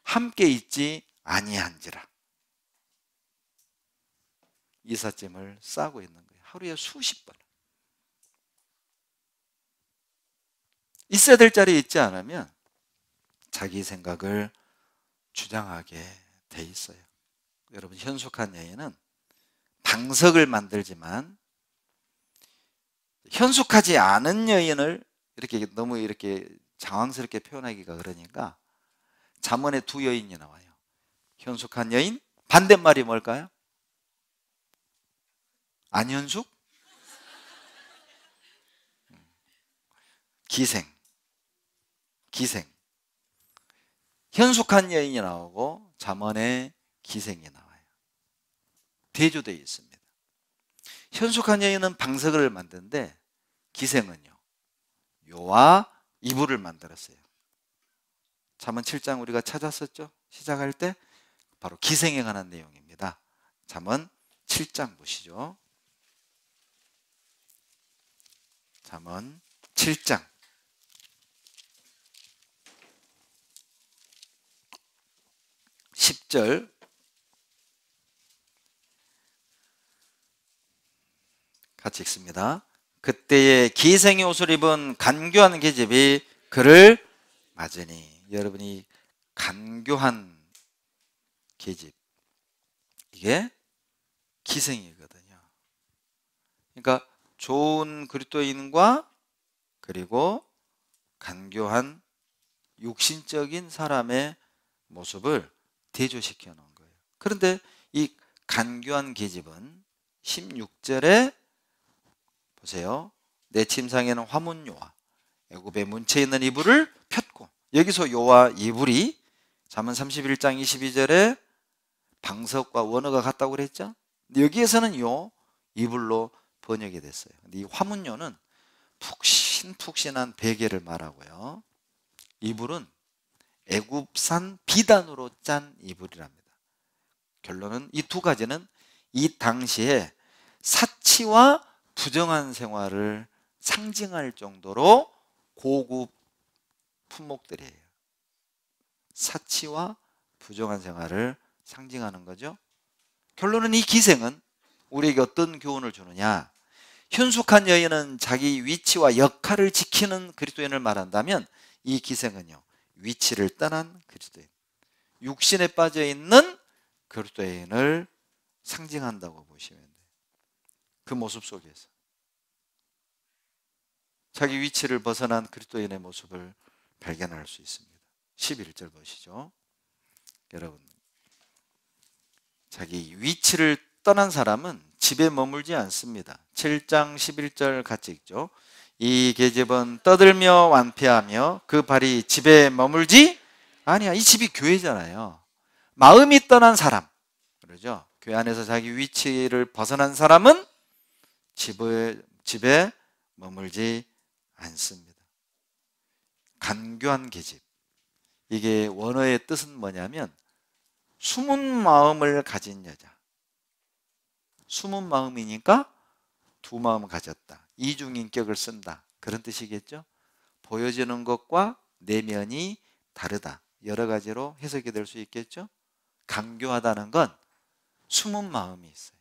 함께 있지 아니한지라 이삿짐을 싸고 있는 거예요. 하루에 수십 번. 있어야 될 자리에 있지 않으면 자기 생각을 주장하게 돼 있어요. 여러분, 현숙한 여인은 방석을 만들지만 현숙하지 않은 여인을 이렇게 너무 이렇게 장황스럽게 표현하기가 그러니까 잠언에 두 여인이 나와요. 현숙한 여인, 반대말이 뭘까요? 안현숙? 기생. 현숙한 여인이 나오고 잠언에 기생이 나와요. 대조되어 있습니다. 현숙한 여인은 방석을 만드는데 기생은요, 요와 이불을 만들었어요. 잠언 7장 우리가 찾았었죠? 시작할 때 바로 기생에 관한 내용입니다. 잠언 7장 보시죠. 잠언 7장 10절 같이 읽습니다. 그때에 기생의 옷을 입은 간교한 계집이 그를 맞으니. 여러분이 간교한 계집, 이게 기생이거든요. 그러니까 좋은 그리스도인과 그리고 간교한 육신적인 사람의 모습을 대조시켜 놓은 거예요. 그런데 이 간교한 계집은 16절에 보세요. 내 침상에는 화문요와 애굽의 문체에 있는 이불을 폈고, 여기서 요와 이불이 잠언 31장 22절에 방석과 원어가 같다고 그랬죠. 근데 여기에서는 요 이불로 번역이 됐어요. 근데 이 화문요는 푹신푹신한 베개를 말하고요, 이불은 애굽산 비단으로 짠 이불이랍니다. 결론은 이 두 가지는 이 당시에 사치와 부정한 생활을 상징할 정도로 고급 품목들이에요. 사치와 부정한 생활을 상징하는 거죠. 결론은 이 기생은 우리에게 어떤 교훈을 주느냐? 현숙한 여인은 자기 위치와 역할을 지키는 그리스도인을 말한다면, 이 기생은요, 위치를 떠난 그리스도인, 육신에 빠져 있는 그리스도인을 상징한다고 보시면 돼요. 그 모습 속에서 자기 위치를 벗어난 그리스도인의 모습을 발견할 수 있습니다. 11절 보시죠. 여러분, 자기 위치를 떠난 사람은 집에 머물지 않습니다. 7장 11절 같이 읽죠. 이 계집은 떠들며 완패하며 그 발이 집에 머물지 아니야. 이 집이 교회잖아요. 마음이 떠난 사람, 그러죠. 교회 안에서 자기 위치를 벗어난 사람은 집에 머물지 않습니다. 간교한 계집, 이게 원어의 뜻은 뭐냐면 숨은 마음을 가진 여자. 숨은 마음이니까 두 마음을 가졌다, 이중인격을 쓴다, 그런 뜻이겠죠. 보여지는 것과 내면이 다르다, 여러 가지로 해석이 될 수 있겠죠. 간교하다는 건 숨은 마음이 있어요.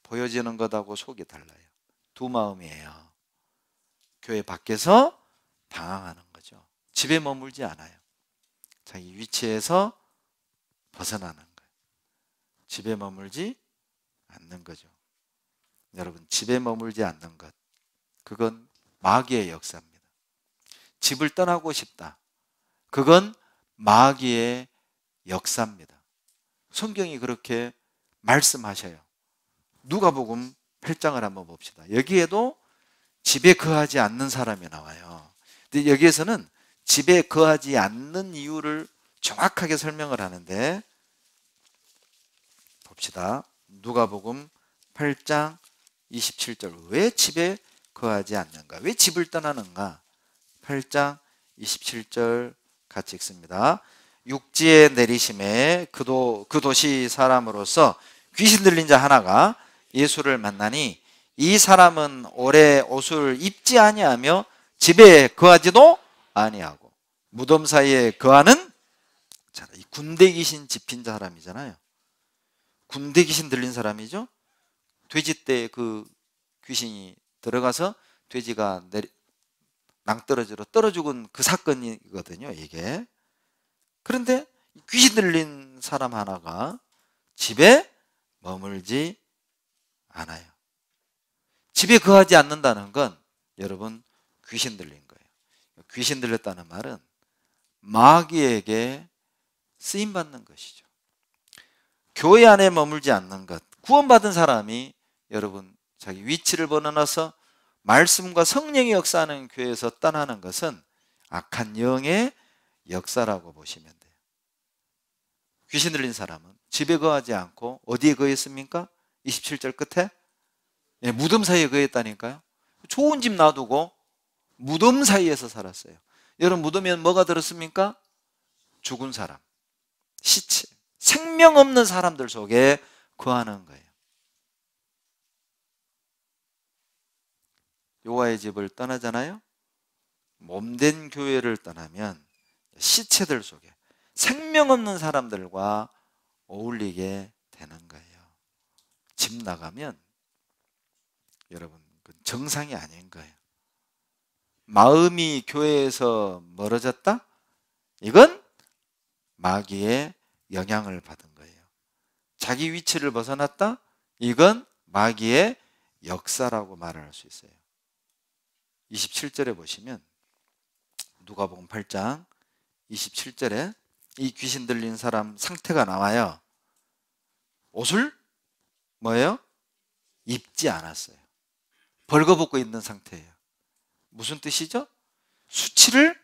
보여지는 것하고 속이 달라요. 두 마음이에요. 교회 밖에서 방황하는 거죠. 집에 머물지 않아요. 자기 위치에서 벗어나는 거예요. 집에 머물지 않는 거죠. 여러분, 집에 머물지 않는 것, 그건 마귀의 역사입니다. 집을 떠나고 싶다, 그건 마귀의 역사입니다. 성경이 그렇게 말씀하셔요. 누가복음 8장을 한번 봅시다. 여기에도 집에 거하지 않는 사람이 나와요. 근데 여기에서는 집에 거하지 않는 이유를 정확하게 설명을 하는데, 봅시다. 누가복음 8장 27절. 왜 집에 거하지 않는가? 왜 집을 떠나는가? 8장 27절 같이 읽습니다. 육지에 내리심에 그 도시 사람으로서 귀신 들린 자 하나가 예수를 만나니 이 사람은 오래 옷을 입지 아니하며 집에 거하지도 아니하고 무덤 사이에 거하는 자, 이 군대 귀신 집힌 사람이잖아요. 군대 귀신 들린 사람이죠. 돼지 때 그 귀신이 들어가서 돼지가 낭떠러지로 떨어 죽은 그 사건이거든요, 이게. 그런데 귀신 들린 사람 하나가 집에 머물지 않아요. 집에 거하지 않는다는 건 여러분 귀신 들린 거예요. 귀신 들렸다는 말은 마귀에게 쓰임 받는 것이죠. 교회 안에 머물지 않는 것. 구원받은 사람이 여러분 자기 위치를 벗어나서 말씀과 성령의 역사하는 교회에서 떠나는 것은 악한 영의 역사라고 보시면 돼요. 귀신 들린 사람은 집에 거하지 않고 어디에 거했습니까? 27절 끝에 무덤 사이에 거했다니까요. 좋은 집 놔두고 무덤 사이에서 살았어요. 여러분 무덤에 뭐가 들었습니까? 죽은 사람, 시체, 생명 없는 사람들 속에 거하는 거예요. 여호와의 집을 떠나잖아요. 몸된 교회를 떠나면 시체들 속에 생명 없는 사람들과 어울리게 되는 거예요. 집 나가면 여러분 정상이 아닌 거예요. 마음이 교회에서 멀어졌다? 이건 마귀의 영향을 받은 거예요. 자기 위치를 벗어났다? 이건 마귀의 역사라고 말할 수 있어요. 27절에 보시면 누가복음 8장 27절에 이 귀신 들린 사람 상태가 나와요. 옷을 뭐예요? 입지 않았어요. 벌거벗고 있는 상태예요. 무슨 뜻이죠? 수치를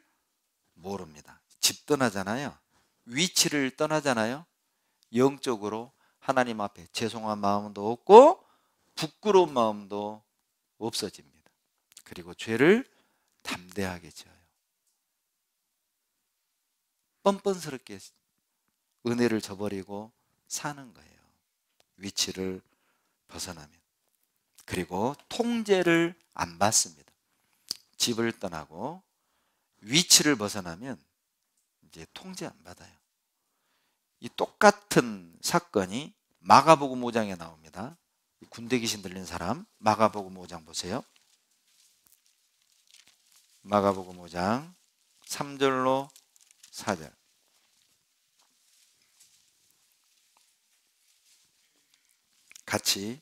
모릅니다. 집 떠나잖아요. 위치를 떠나잖아요. 영적으로 하나님 앞에 죄송한 마음도 없고 부끄러운 마음도 없어집니다. 그리고 죄를 담대하게 지어요. 뻔뻔스럽게 은혜를 저버리고 사는 거예요. 위치를 벗어나면. 그리고 통제를 안 받습니다. 집을 떠나고 위치를 벗어나면 이제 통제 안 받아요. 이 똑같은 사건이 마가복음 5장에 나옵니다. 군대 귀신 들린 사람 마가복음 5장 보세요. 마가복음 5장 3절로 4절 같이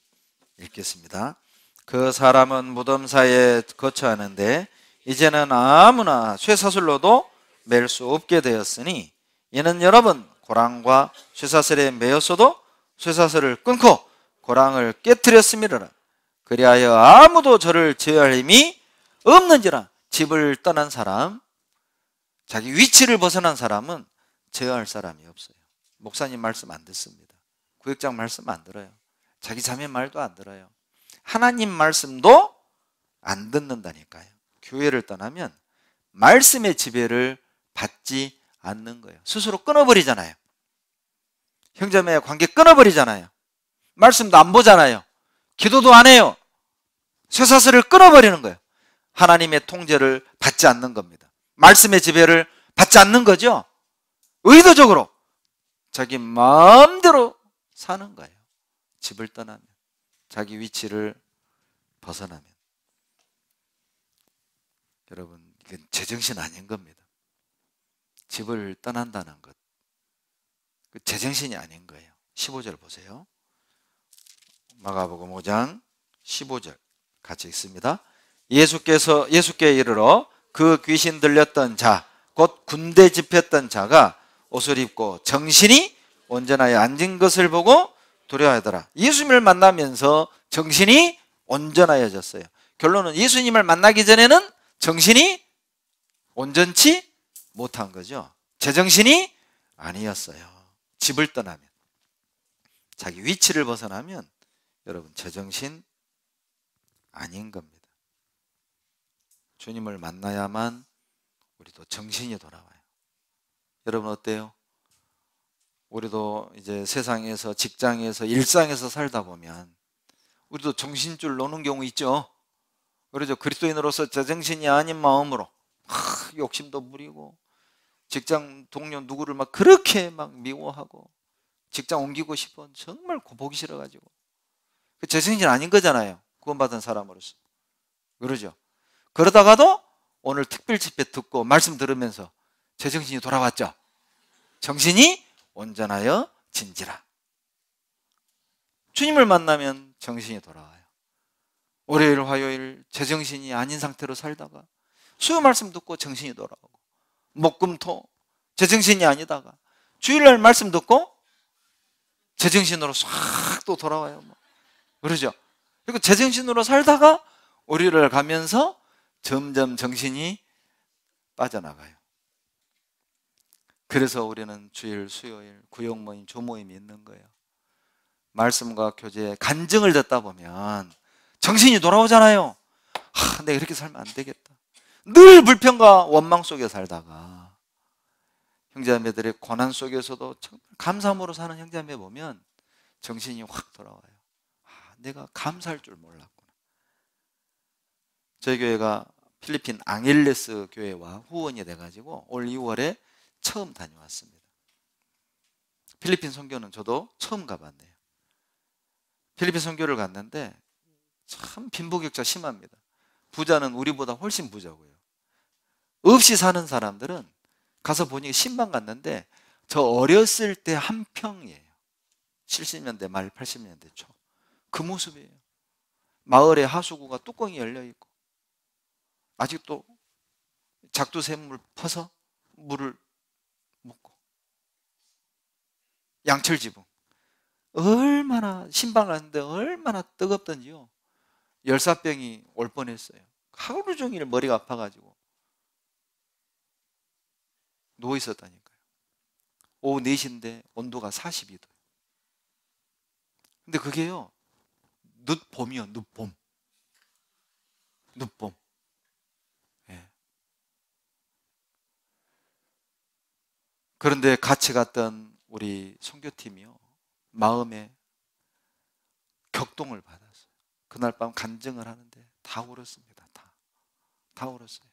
읽겠습니다. 그 사람은 무덤 사이에 거처하는데 이제는 아무나 쇠사슬로도 맬 수 없게 되었으니 이는 여러분 고랑과 쇠사슬에 매였어도 쇠사슬을 끊고 고랑을 깨뜨렸음이라. 그리하여 아무도 저를 제어할 힘이 없는지라. 집을 떠난 사람, 자기 위치를 벗어난 사람은 제어할 사람이 없어요. 목사님 말씀 안 듣습니다. 구역장 말씀 안 들어요. 자기 자매 말도 안 들어요. 하나님 말씀도 안 듣는다니까요. 교회를 떠나면 말씀의 지배를 받지 않는 거예요. 스스로 끊어버리잖아요. 형제매 관계 끊어버리잖아요. 말씀도 안 보잖아요. 기도도 안 해요. 쇠사슬을 끊어버리는 거예요. 하나님의 통제를 받지 않는 겁니다. 말씀의 지배를 받지 않는 거죠. 의도적으로 자기 마음대로 사는 거예요. 집을 떠나면, 자기 위치를 벗어나면. 여러분, 이건 제정신 아닌 겁니다. 집을 떠난다는 것, 제정신이 아닌 거예요. 15절 보세요. 마가복음 5장 15절 같이 읽습니다. 예수께 이르러 그 귀신 들렸던 자, 곧 군대 집혔던 자가 옷을 입고 정신이 온전하여 앉은 것을 보고 두려워하더라. 예수님을 만나면서 정신이 온전하여졌어요. 결론은 예수님을 만나기 전에는 정신이 온전치 못한 거죠. 제정신이 아니었어요. 집을 떠나면, 자기 위치를 벗어나면 여러분 제정신 아닌 겁니다. 주님을 만나야만 우리도 정신이 돌아와요. 여러분 어때요? 우리도 이제 세상에서, 직장에서, 일상에서 살다 보면 우리도 정신줄 놓는 경우 있죠. 그러죠. 그리스도인으로서 제정신이 아닌 마음으로 욕심도 부리고 직장 동료 누구를 막 그렇게 막 미워하고 직장 옮기고 싶어 정말 보기 싫어가지고 제정신 아닌 거잖아요. 구원받은 사람으로서. 그러죠. 그러다가도 오늘 특별 집회 듣고 말씀 들으면서 제정신이 돌아왔죠. 정신이 온전하여 진지라. 주님을 만나면 정신이 돌아와요. 월요일, 화요일 제정신이 아닌 상태로 살다가 수요 말씀 듣고 정신이 돌아오고 목금토 제정신이 아니다가 주일날 말씀 듣고 제정신으로 싹 또 돌아와요. 그러죠. 그리고 제정신으로 살다가 월요일을 가면서 점점 정신이 빠져나가요. 그래서 우리는 주일, 수요일, 구역 모임, 조모임이 있는 거예요. 말씀과 교제에 간증을 듣다 보면 정신이 돌아오잖아요. 내가 이렇게 살면 안 되겠다. 늘 불평과 원망 속에 살다가 형제자매들의 고난 속에서도 정말 감사함으로 사는 형제자매 보면 정신이 확 돌아와요. 내가 감사할 줄 몰랐구나. 저희 교회가 필리핀 앙헬레스 교회와 후원이 돼가지고 올 2월에 처음 다녀왔습니다. 필리핀 선교는 저도 처음 가봤네요. 필리핀 선교를 갔는데 참 빈부격차 심합니다. 부자는 우리보다 훨씬 부자고요. 없이 사는 사람들은 가서 보니 신방 갔는데 저 어렸을 때 한 평이에요. 70년대 말 80년대 초. 그 모습이에요. 마을에 하수구가 뚜껑이 열려 있고 아직도 작두샘물 퍼서 물을 묻고 양철 지붕. 얼마나 신방을 하는데 얼마나 뜨겁던지요. 열사병이 올 뻔했어요. 하루 종일 머리가 아파가지고 누워 있었다니까요. 오후 4시인데 온도가 42도. 근데 그게요, 늦봄이요, 늦봄. 늦봄. 예. 그런데 같이 갔던 우리 선교팀이요, 마음에 격동을 받았어요. 그날 밤 간증을 하는데 다 울었습니다. 다 울었어요.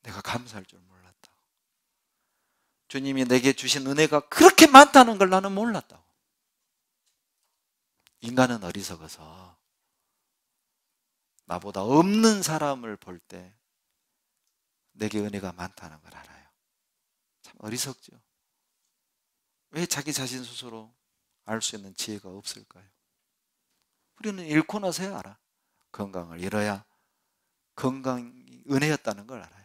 내가 감사할 줄 몰랐다. 주님이 내게 주신 은혜가 그렇게 많다는 걸 나는 몰랐다고. 인간은 어리석어서 나보다 없는 사람을 볼 때 내게 은혜가 많다는 걸 알아요. 참 어리석죠. 왜 자기 자신 스스로 알 수 있는 지혜가 없을까요? 우리는 잃고 나서야 알아. 건강을 잃어야 건강이 은혜였다는 걸 알아요.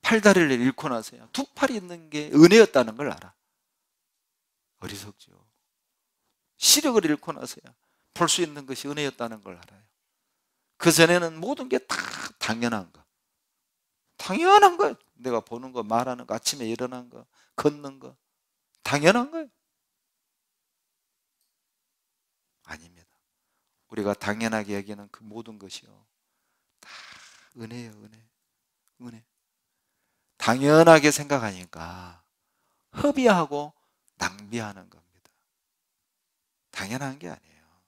팔다리를 잃고 나서야 두 팔이 있는 게 은혜였다는 걸 알아. 어리석죠. 시력을 잃고 나서야 볼 수 있는 것이 은혜였다는 걸 알아요. 그 전에는 모든 게 다 당연한 거. 당연한 거예요. 내가 보는 거, 말하는 거, 아침에 일어난 거, 걷는 거. 당연한 거예요. 아닙니다. 우리가 당연하게 여기는 그 모든 것이요, 다 은혜예요. 은혜. 당연하게 생각하니까 허비하고 낭비하는 겁니다. 당연한 게 아니에요.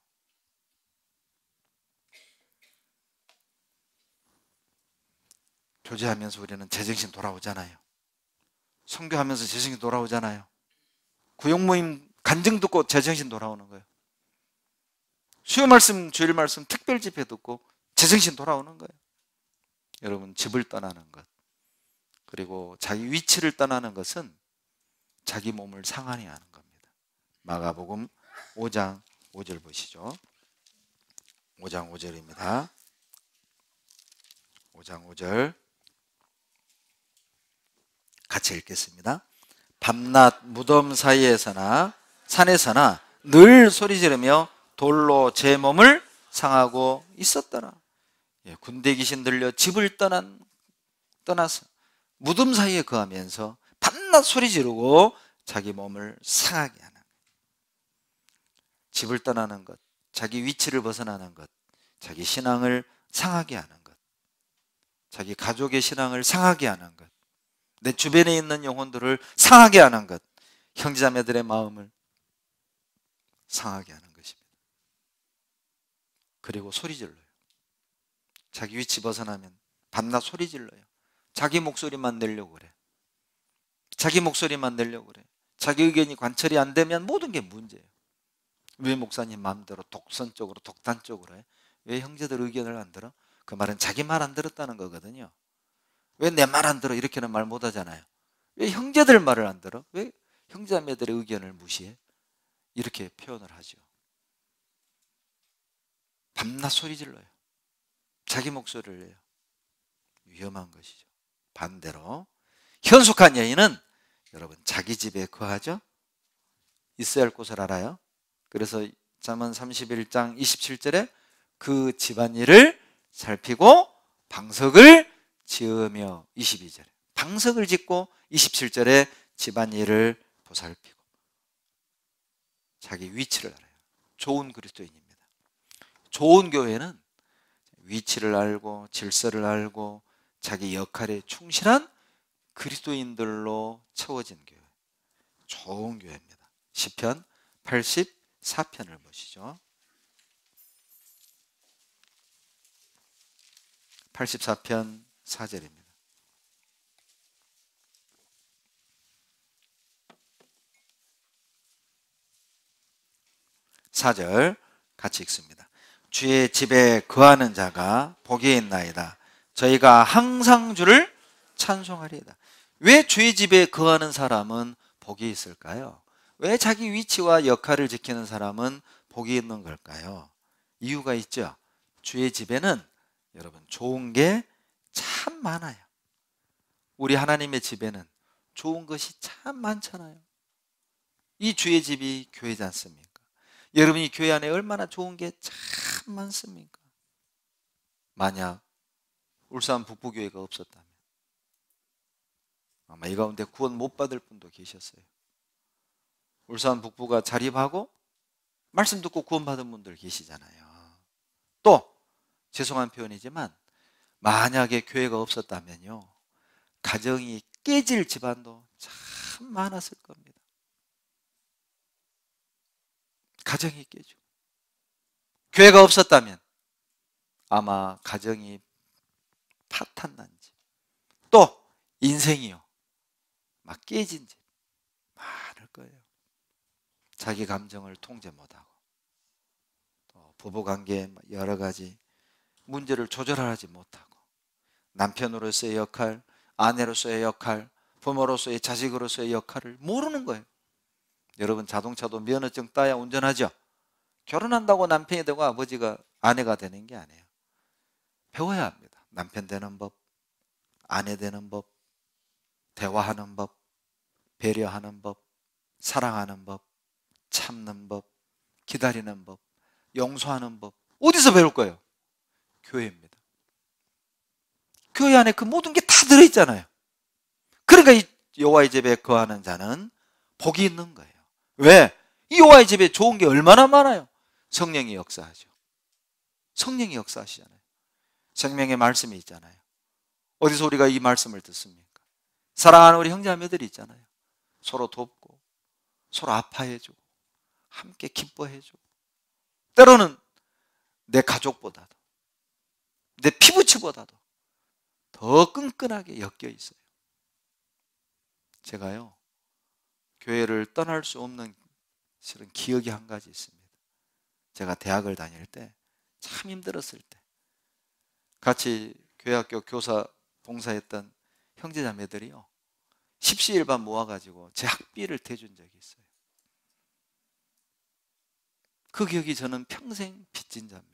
교제하면서 우리는 제정신 돌아오잖아요. 선교하면서 제정신 돌아오잖아요. 구역모임 간증 듣고 제정신 돌아오는 거예요. 수요 말씀, 주일 말씀, 특별 집회 듣고 제정신 돌아오는 거예요. 여러분, 집을 떠나는 것, 그리고 자기 위치를 떠나는 것은 자기 몸을 상하게 하는 겁니다. 마가복음 5장 5절 보시죠. 5장 5절입니다. 5장 5절 같이 읽겠습니다. 밤낮 무덤 사이에서나 산에서나 늘 소리 지르며 돌로 제 몸을 상하고 있었더라. 군대 귀신 들려 집을 떠나서 무덤 사이에 거하면서 밤낮 소리 지르고 자기 몸을 상하게 하는 것. 집을 떠나는 것, 자기 위치를 벗어나는 것, 자기 신앙을 상하게 하는 것, 자기 가족의 신앙을 상하게 하는 것, 내 주변에 있는 영혼들을 상하게 하는 것, 형제자매들의 마음을 상하게 하는 것입니다. 그리고 소리 질러요. 자기 위치 벗어나면 밤낮 소리 질러요. 자기 목소리만 내려고 그래. 자기 목소리만 내려고 그래. 자기 의견이 관철이 안 되면 모든 게 문제예요. 왜 목사님 마음대로 독선적으로 독단적으로 해? 왜 형제들 의견을 안 들어? 그 말은 자기 말 안 들었다는 거거든요. 왜 내 말 안 들어? 이렇게는 말 못 하잖아요. 왜 형제들 말을 안 들어? 왜 형제자매들의 의견을 무시해? 이렇게 표현을 하죠. 밤낮 소리 질러요. 자기 목소리를 내요. 위험한 것이죠. 반대로 현숙한 여인은 여러분 자기 집에 거하죠. 있어야 할 곳을 알아요. 그래서 잠언 31장 27절에 그 집안일을 살피고 방석을 지으며, 22절에 방석을 짓고 27절에 집안일을 보살피고 자기 위치를 알아요. 좋은 그리스도인입니다. 좋은 교회는 위치를 알고 질서를 알고 자기 역할에 충실한 그리스도인들로 채워진 교회, 좋은 교회입니다. 시편 84편을 보시죠. 84편 4절입니다. 4절 같이 읽습니다. 주의 집에 거하는 자가 복이 있나이다. 저희가 항상 주를 찬송하리이다. 왜 주의 집에 거하는 사람은 복이 있을까요? 왜 자기 위치와 역할을 지키는 사람은 복이 있는 걸까요? 이유가 있죠. 주의 집에는 여러분 좋은 게 참 많아요. 우리 하나님의 집에는 좋은 것이 참 많잖아요. 이 주의 집이 교회지 않습니까? 여러분이 교회 안에 얼마나 좋은 게 참 많습니까? 만약 울산 북부교회가 없었다면 아마 이 가운데 구원 못 받을 분도 계셨어요. 울산 북부가 자립하고 말씀 듣고 구원 받은 분들 계시잖아요. 또 죄송한 표현이지만 만약에 교회가 없었다면요, 가정이 깨질 집안도 참 많았을 겁니다. 가정이 깨지고 교회가 없었다면 아마 가정이 파탄난 집, 또 인생이요 막 깨진 집 많을 거예요. 자기 감정을 통제 못하고 또 부부관계 여러 가지 문제를 조절하지 못하고 남편으로서의 역할, 아내로서의 역할, 부모로서의 자식으로서의 역할을 모르는 거예요. 여러분 자동차도 면허증 따야 운전하죠. 결혼한다고 남편이 되고 아버지가 아내가 되는 게 아니에요. 배워야 합니다. 남편 되는 법, 아내 되는 법, 대화하는 법, 배려하는 법, 사랑하는 법, 참는 법, 기다리는 법, 용서하는 법. 어디서 배울 거예요? 교회입니다. 교회 안에 그 모든 게 다 들어있잖아요. 그러니까 이 여호와의 집에 거하는 자는 복이 있는 거예요. 왜? 이 여호와의 집에 좋은 게 얼마나 많아요. 성령이 역사하죠. 성령이 역사하시잖아요. 생명의 말씀이 있잖아요. 어디서 우리가 이 말씀을 듣습니까? 사랑하는 우리 형제자매들이 있잖아요. 서로 돕고 서로 아파해주고 함께 기뻐해주고, 때로는 내 가족보다도 내 피부치보다도 더 끈끈하게 엮여 있어요. 제가요 교회를 떠날 수 없는 실은 기억이 한 가지 있습니다. 제가 대학을 다닐 때 참 힘들었을 때 같이 교회학교 교사 봉사했던 형제자매들이요 십시일반 모아가지고 제 학비를 대준 적이 있어요. 그 기억이 저는 평생 빚진 자입니다.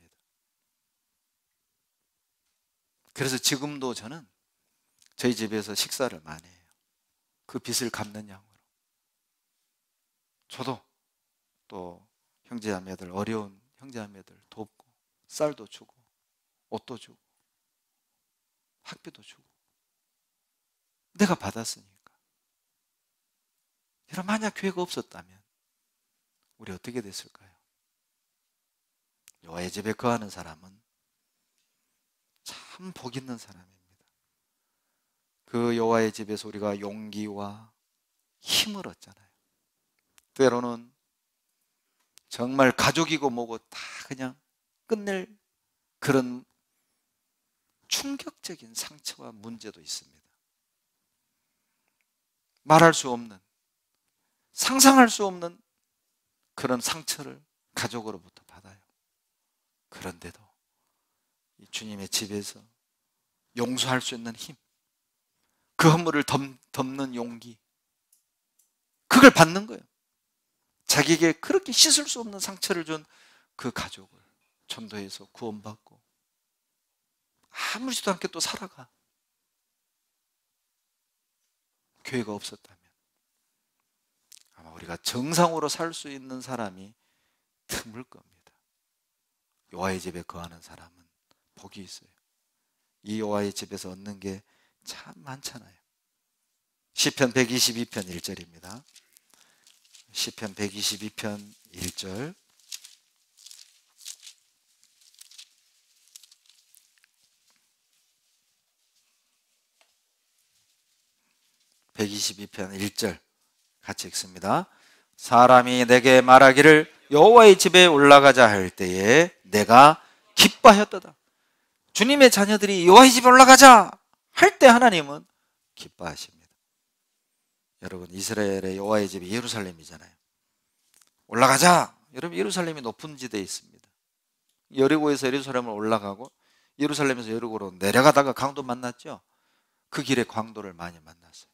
그래서 지금도 저는 저희 집에서 식사를 많이 해요. 그 빚을 갚는 양으로. 저도 또 형제자매들, 어려운 형제자매들 돕고 쌀도 주고 옷도 주고 학비도 주고 내가 받았으니까. 여러분 만약 교회가 없었다면 우리 어떻게 됐을까요? 여호와의 집에 거하는 사람은 참 복 있는 사람입니다. 그 여호와의 집에서 우리가 용기와 힘을 얻잖아요. 때로는 정말 가족이고 뭐고 다 그냥 끝낼 그런 충격적인 상처와 문제도 있습니다. 말할 수 없는, 상상할 수 없는 그런 상처를 가족으로부터 받아요. 그런데도 주님의 집에서 용서할 수 있는 힘, 그 허물을 덮는 용기, 그걸 받는 거예요. 자기에게 그렇게 씻을 수 없는 상처를 준 그 가족을 전도해서 구원받고 아무렇지도 않게 또 살아가. 교회가 없었다면 아마 우리가 정상으로 살 수 있는 사람이 드물 겁니다. 여호와의 집에 거하는 사람은 복이 있어요. 이 여호와의 집에서 얻는 게 참 많잖아요. 시편 122편 1절입니다. 시편 122편 1절. (122편) 1절 같이 읽습니다. 사람이 내게 말하기를 여호와의 집에 올라가자 할 때에 내가 기뻐하였도다. 주님의 자녀들이 여호와의 집에 올라가자 할 때 하나님은 기뻐하십니다. 여러분, 이스라엘의 여호와의 집이 예루살렘이잖아요. 올라가자. 여러분, 예루살렘이 높은 지대에 있습니다. 여리고에서 예루살렘을 올라가고 예루살렘에서 여리고로 내려가다가 강도 만났죠. 그 길에 강도를 많이 만났어요.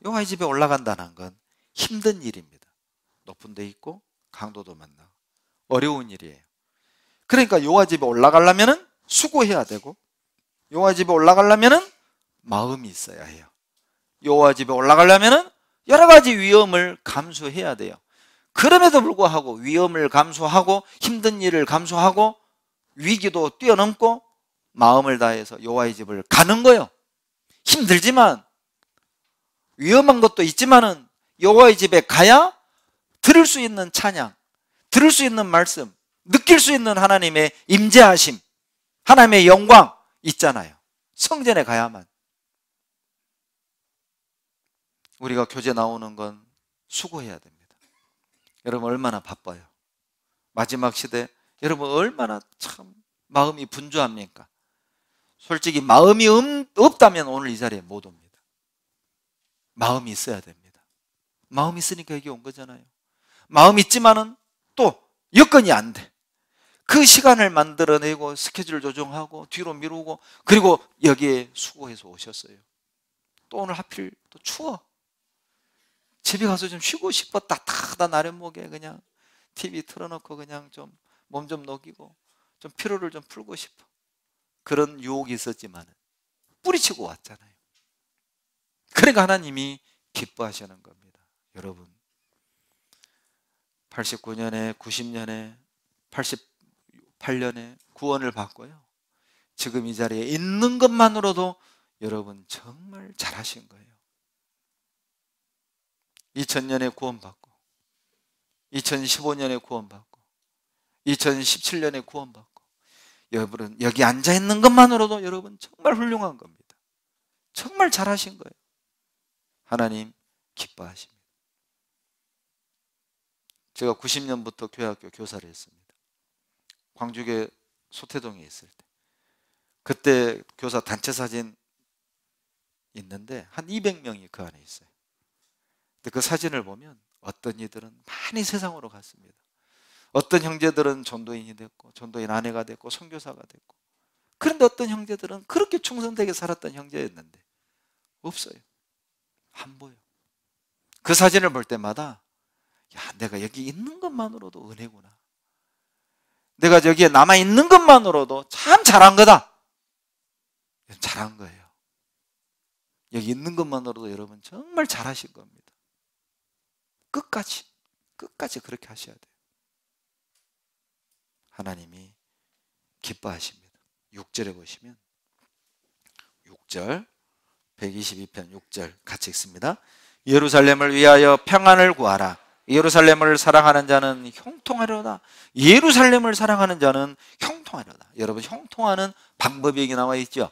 여호와의 집에 올라간다는 건 힘든 일입니다. 높은 데 있고 강도도 만나고 어려운 일이에요. 그러니까 여호와 집에 올라가려면 수고해야 되고, 여호와 집에 올라가려면 마음이 있어야 해요. 여호와 집에 올라가려면 여러 가지 위험을 감수해야 돼요. 그럼에도 불구하고 위험을 감수하고 힘든 일을 감수하고 위기도 뛰어넘고 마음을 다해서 여호와의 집을 가는 거예요. 힘들지만 위험한 것도 있지만은 여호와의 집에 가야 들을 수 있는 찬양, 들을 수 있는 말씀, 느낄 수 있는 하나님의 임재하심, 하나님의 영광 있잖아요. 성전에 가야만. 우리가 교제 나오는 건 수고해야 됩니다. 여러분 얼마나 바빠요. 마지막 시대 여러분 얼마나 참 마음이 분주합니까? 솔직히 마음이 없다면 오늘 이 자리에 못 옵니다. 마음이 있어야 됩니다. 마음이 있으니까 여기 온 거잖아요. 마음이 있지만은 또 여건이 안 돼. 그 시간을 만들어내고 스케줄 조정하고 뒤로 미루고 그리고 여기에 수고해서 오셨어요. 또 오늘 하필 또 추워. 집에 가서 좀 쉬고 싶어. 따뜻한 아랫목에 그냥 TV 틀어놓고 그냥 좀 몸 좀 녹이고 좀 피로를 좀 풀고 싶어. 그런 유혹이 있었지만 뿌리치고 왔잖아요. 그러니까 하나님이 기뻐하시는 겁니다. 여러분 89년에 90년에 88년에 구원을 받고요, 지금 이 자리에 있는 것만으로도 여러분 정말 잘하신 거예요. 2000년에 구원받고 2015년에 구원받고 2017년에 구원받고 여러분 여기 앉아있는 것만으로도 여러분 정말 훌륭한 겁니다. 정말 잘하신 거예요. 하나님 기뻐하십니다. 제가 90년부터 교회학교 교사를 했습니다. 광주교 소태동에 있을 때 그때 교사 단체 사진 있는데 한 200명이 그 안에 있어요. 근데 그 사진을 보면 어떤 이들은 많이 세상으로 갔습니다. 어떤 형제들은 전도인이 됐고 전도인 아내가 됐고 선교사가 됐고, 그런데 어떤 형제들은 그렇게 충성되게 살았던 형제였는데 없어요. 안 보여. 그 사진을 볼 때마다 야, 내가 여기 있는 것만으로도 은혜구나. 내가 여기에 남아있는 것만으로도 참 잘한 거다. 잘한 거예요. 여기 있는 것만으로도 여러분 정말 잘하신 겁니다. 끝까지 그렇게 하셔야 돼요. 하나님이 기뻐하십니다. 6절에 보시면 6절 122편 6절 같이 읽습니다. 예루살렘을 위하여 평안을 구하라. 예루살렘을 사랑하는 자는 형통하려다. 예루살렘을 사랑하는 자는 형통하려다. 여러분 형통하는 방법이 여기 나와 있죠.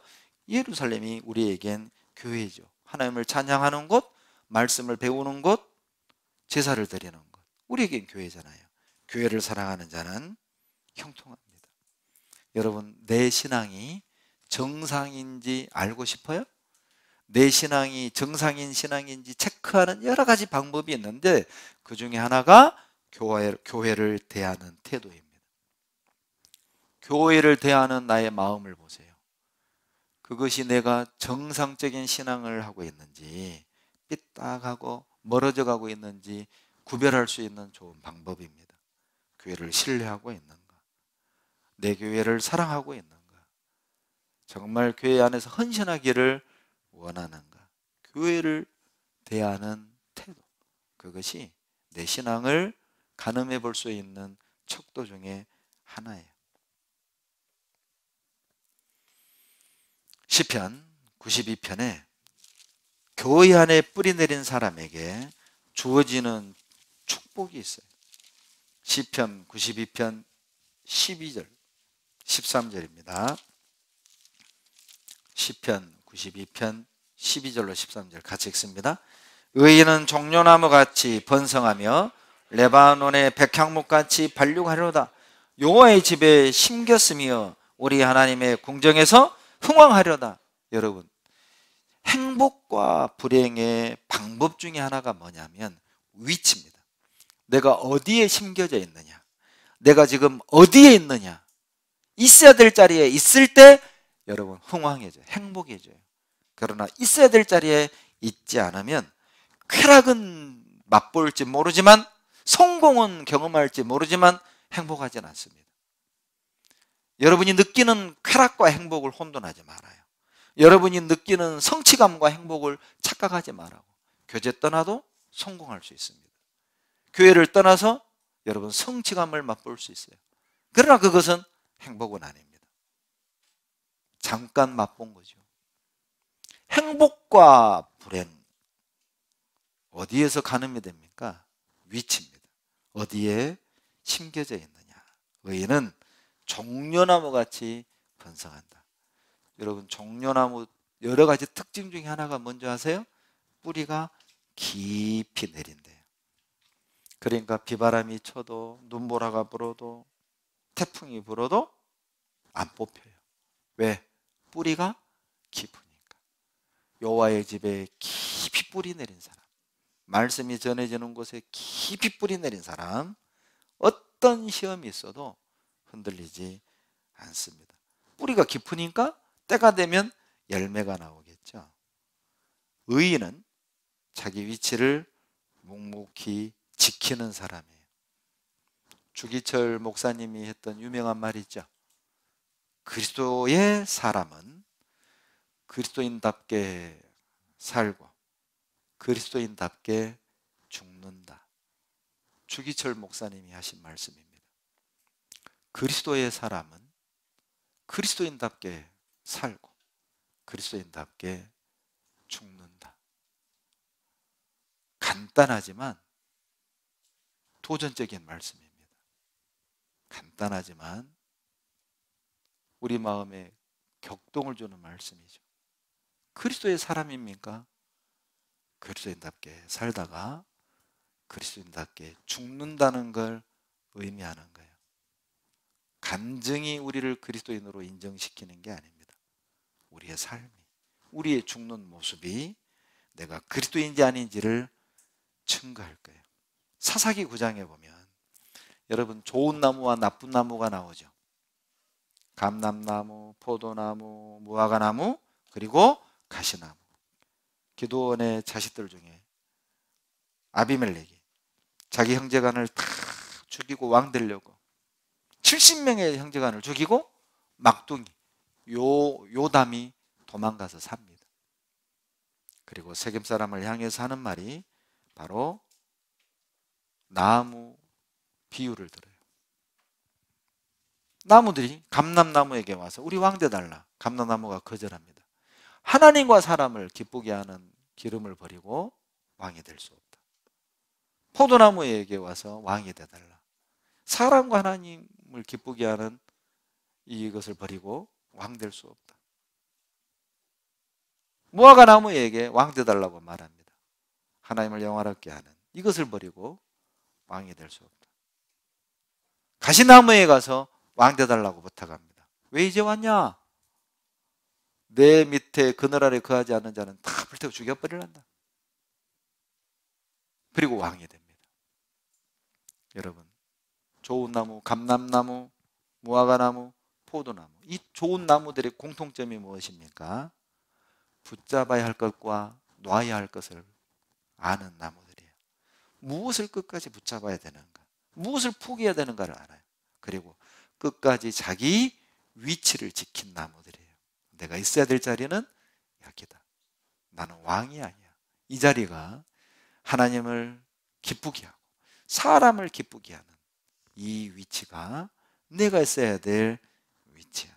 예루살렘이 우리에겐 교회죠. 하나님을 찬양하는 곳, 말씀을 배우는 곳, 제사를 드리는 곳. 우리에겐 교회잖아요. 교회를 사랑하는 자는 형통합니다. 여러분, 내 신앙이 정상인지 알고 싶어요? 내 신앙이 정상인 신앙인지 체크하는 여러 가지 방법이 있는데 그 중에 하나가 교회를 대하는 태도입니다. 교회를 대하는 나의 마음을 보세요. 그것이 내가 정상적인 신앙을 하고 있는지 삐딱하고 멀어져 가고 있는지 구별할 수 있는 좋은 방법입니다. 교회를 신뢰하고 있는가? 내 교회를 사랑하고 있는가? 정말 교회 안에서 헌신하기를 원하는가? 교회를 대하는 태도, 그것이 내 신앙을 가늠해 볼 수 있는 척도 중에 하나예요. 시편 92편에 교회 안에 뿌리 내린 사람에게 주어지는 축복이 있어요. 시편 92편 12절 13절입니다. 시편 92편 12절로 13절 같이 읽습니다. 의인은 종려나무같이 번성하며 레바논의 백향목같이 발육하려다. 여호와의 집에 심겼으며 우리 하나님의 궁정에서 흥왕하려다. 여러분, 행복과 불행의 방법 중에 하나가 뭐냐면 위치입니다. 내가 어디에 심겨져 있느냐, 내가 지금 어디에 있느냐, 있어야 될 자리에 있을 때 여러분 흥왕해져요. 행복해져요. 그러나 있어야 될 자리에 있지 않으면 쾌락은 맛볼지 모르지만, 성공은 경험할지 모르지만 행복하지는 않습니다. 여러분이 느끼는 쾌락과 행복을 혼돈하지 말아요. 여러분이 느끼는 성취감과 행복을 착각하지 말라고. 교제 떠나도 성공할 수 있습니다. 교회를 떠나서 여러분 성취감을 맛볼 수 있어요. 그러나 그것은 행복은 아닙니다. 잠깐 맛본 거죠. 행복과 불행, 어디에서 가늠이 됩니까? 위치입니다. 어디에 심겨져 있느냐. 의인은 종려나무 같이 번성한다. 여러분, 종려나무 여러 가지 특징 중에 하나가 뭔지 아세요? 뿌리가 깊이 내린대요. 그러니까 비바람이 쳐도, 눈보라가 불어도, 태풍이 불어도 안 뽑혀요. 왜? 뿌리가 깊으니까. 여호와의 집에 깊이 뿌리 내린 사람, 말씀이 전해지는 곳에 깊이 뿌리 내린 사람, 어떤 시험이 있어도 흔들리지 않습니다. 뿌리가 깊으니까 때가 되면 열매가 나오겠죠. 의인은 자기 위치를 묵묵히 지키는 사람이에요. 주기철 목사님이 했던 유명한 말이 있죠. 그리스도의 사람은 그리스도인답게 살고 그리스도인답게 죽는다. 주기철 목사님이 하신 말씀입니다. 그리스도의 사람은 그리스도인답게 살고 그리스도인답게 죽는다. 간단하지만 도전적인 말씀입니다. 간단하지만 우리 마음에 격동을 주는 말씀이죠. 그리스도의 사람입니까? 그리스도인답게 살다가 그리스도인답게 죽는다는 걸 의미하는 거예요. 간증이 우리를 그리스도인으로 인정시키는 게 아닙니다. 우리의 삶이, 우리의 죽는 모습이 내가 그리스도인지 아닌지를 증거할 거예요. 사사기 9장에 보면 여러분 좋은 나무와 나쁜 나무가 나오죠. 감람나무, 포도나무, 무화과나무, 그리고 가시나무. 기드온의 자식들 중에 아비멜렉이 자기 형제간을 다 죽이고 왕 되려고 70명의 형제간을 죽이고 막둥이 요담이 도망가서 삽니다. 그리고 세겜 사람을 향해서 하는 말이 바로 나무 비유를 들어요. 나무들이 감람나무에게 와서 우리 왕 되달라. 감람나무가 거절합니다. 하나님과 사람을 기쁘게 하는 기름을 버리고 왕이 될 수 없다. 포도나무에게 와서 왕이 되달라. 사람과 하나님을 기쁘게 하는 이것을 버리고 왕 될 수 없다. 무화과 나무에게 왕 되달라고 말합니다. 하나님을 영화롭게 하는 이것을 버리고 왕이 될 수 없다. 가시나무에 가서 왕 되달라고 부탁합니다. 왜 이제 왔냐? 내 밑에 그늘 아래 거하지 않는 자는 다 불태워 죽여버리란다. 그리고 왕이 됩니다. 여러분, 좋은 나무, 감람나무, 무화과나무, 포도나무, 이 좋은 나무들의 공통점이 무엇입니까? 붙잡아야 할 것과 놔야 할 것을 아는 나무들이에요. 무엇을 끝까지 붙잡아야 되는가, 무엇을 포기해야 되는가를 알아요. 그리고 끝까지 자기 위치를 지킨 나무들이에요. 내가 있어야 될 자리는 여기다. 나는 왕이 아니야. 이 자리가 하나님을 기쁘게 하고 사람을 기쁘게 하는 이 위치가 내가 있어야 될 위치야.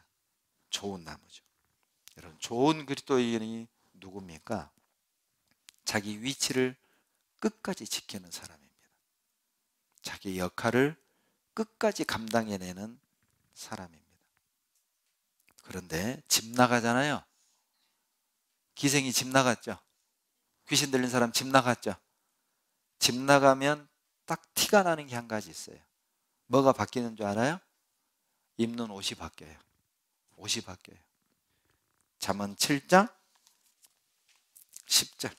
좋은 나무죠. 여러분, 좋은 그리스도인이 누굽니까? 자기 위치를 끝까지 지키는 사람입니다. 자기 역할을 끝까지 감당해내는 사람입니다. 그런데 집 나가잖아요. 기생이 집 나갔죠. 귀신 들린 사람 집 나갔죠. 집 나가면 딱 티가 나는 게 한 가지 있어요. 뭐가 바뀌는 줄 알아요? 입는 옷이 바뀌어요. 옷이 바뀌어요. 잠언 7장 10절.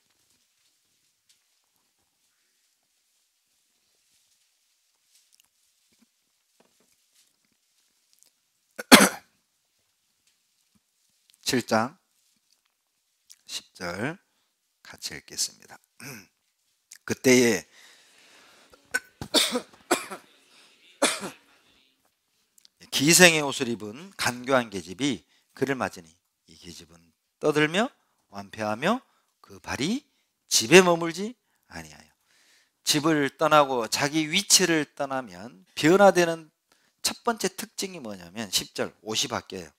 칠장 10절 같이 읽겠습니다. 그때에 기생의 옷을 입은 간교한 계집이 그를 맞으니 이 계집은 떠들며 완패하며 그 발이 집에 머물지 아니하여. 집을 떠나고 자기 위치를 떠나면 변화되는 첫 번째 특징이 뭐냐면 10절 옷이 바뀌어요.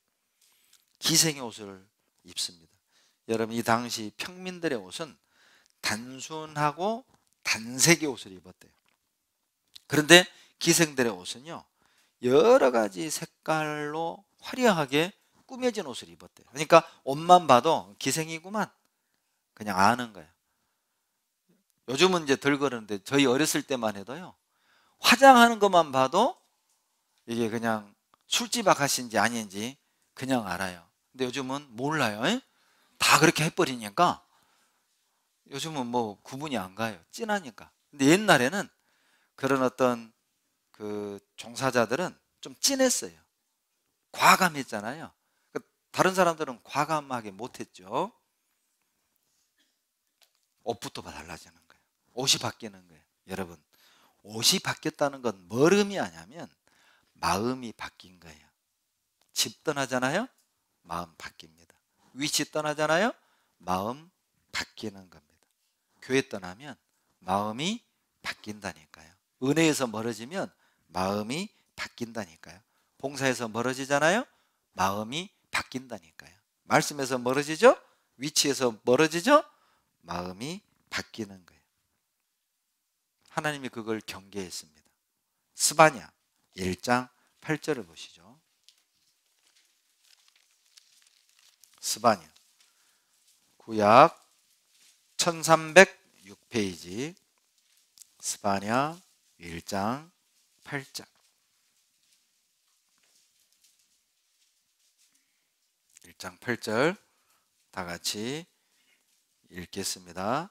기생의 옷을 입습니다. 여러분, 이 당시 평민들의 옷은 단순하고 단색의 옷을 입었대요. 그런데 기생들의 옷은요, 여러 가지 색깔로 화려하게 꾸며진 옷을 입었대요. 그러니까 옷만 봐도 기생이구만 그냥 아는 거예요. 요즘은 이제 덜 그러는데 저희 어렸을 때만 해도요, 화장하는 것만 봐도 이게 그냥 술집 아가씨인지 아닌지 그냥 알아요. 근데 요즘은 몰라요. 다 그렇게 해버리니까 요즘은 뭐 구분이 안 가요. 진하니까. 근데 옛날에는 그런 어떤 그 종사자들은 좀 진했어요. 과감했잖아요. 다른 사람들은 과감하게 못했죠. 옷부터 달라지는 거예요. 옷이 바뀌는 거예요. 여러분, 옷이 바뀌었다는 건 뭘 의미하냐면 마음이 바뀐 거예요. 집 떠나잖아요. 마음 바뀝니다. 위치 떠나잖아요. 마음 바뀌는 겁니다. 교회 떠나면 마음이 바뀐다니까요. 은혜에서 멀어지면 마음이 바뀐다니까요. 봉사에서 멀어지잖아요. 마음이 바뀐다니까요. 말씀에서 멀어지죠. 위치에서 멀어지죠. 마음이 바뀌는 거예요. 하나님이 그걸 경계했습니다. 스바냐 1장 8절을 보시죠. 스바냐 구약 1306페이지 스바냐 1장 8절. 1장 8절 다 같이 읽겠습니다.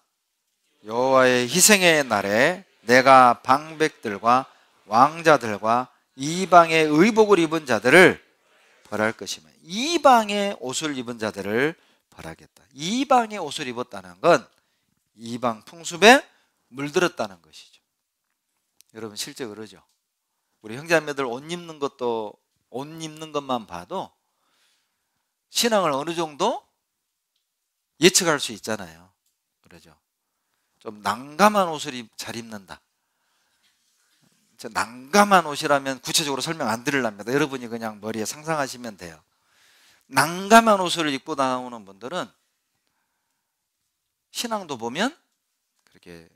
여호와의 희생의 날에 내가 방백들과 왕자들과 이방의 의복을 입은 자들을 벌할 것이며, 이방의 옷을 입은 자들을 벌하겠다. 이방의 옷을 입었다는 건 이방 풍습에 물들었다는 것이죠. 여러분, 실제 그러죠. 우리 형제자매들 옷 입는 것만 봐도 신앙을 어느 정도 예측할 수 있잖아요. 그러죠. 좀 난감한 옷을 잘 입는다. 난감한 옷이라면 구체적으로 설명 안 드리랍니다. 여러분이 그냥 머리에 상상하시면 돼요. 난감한 옷을 입고 나오는 분들은 신앙도 보면 그렇게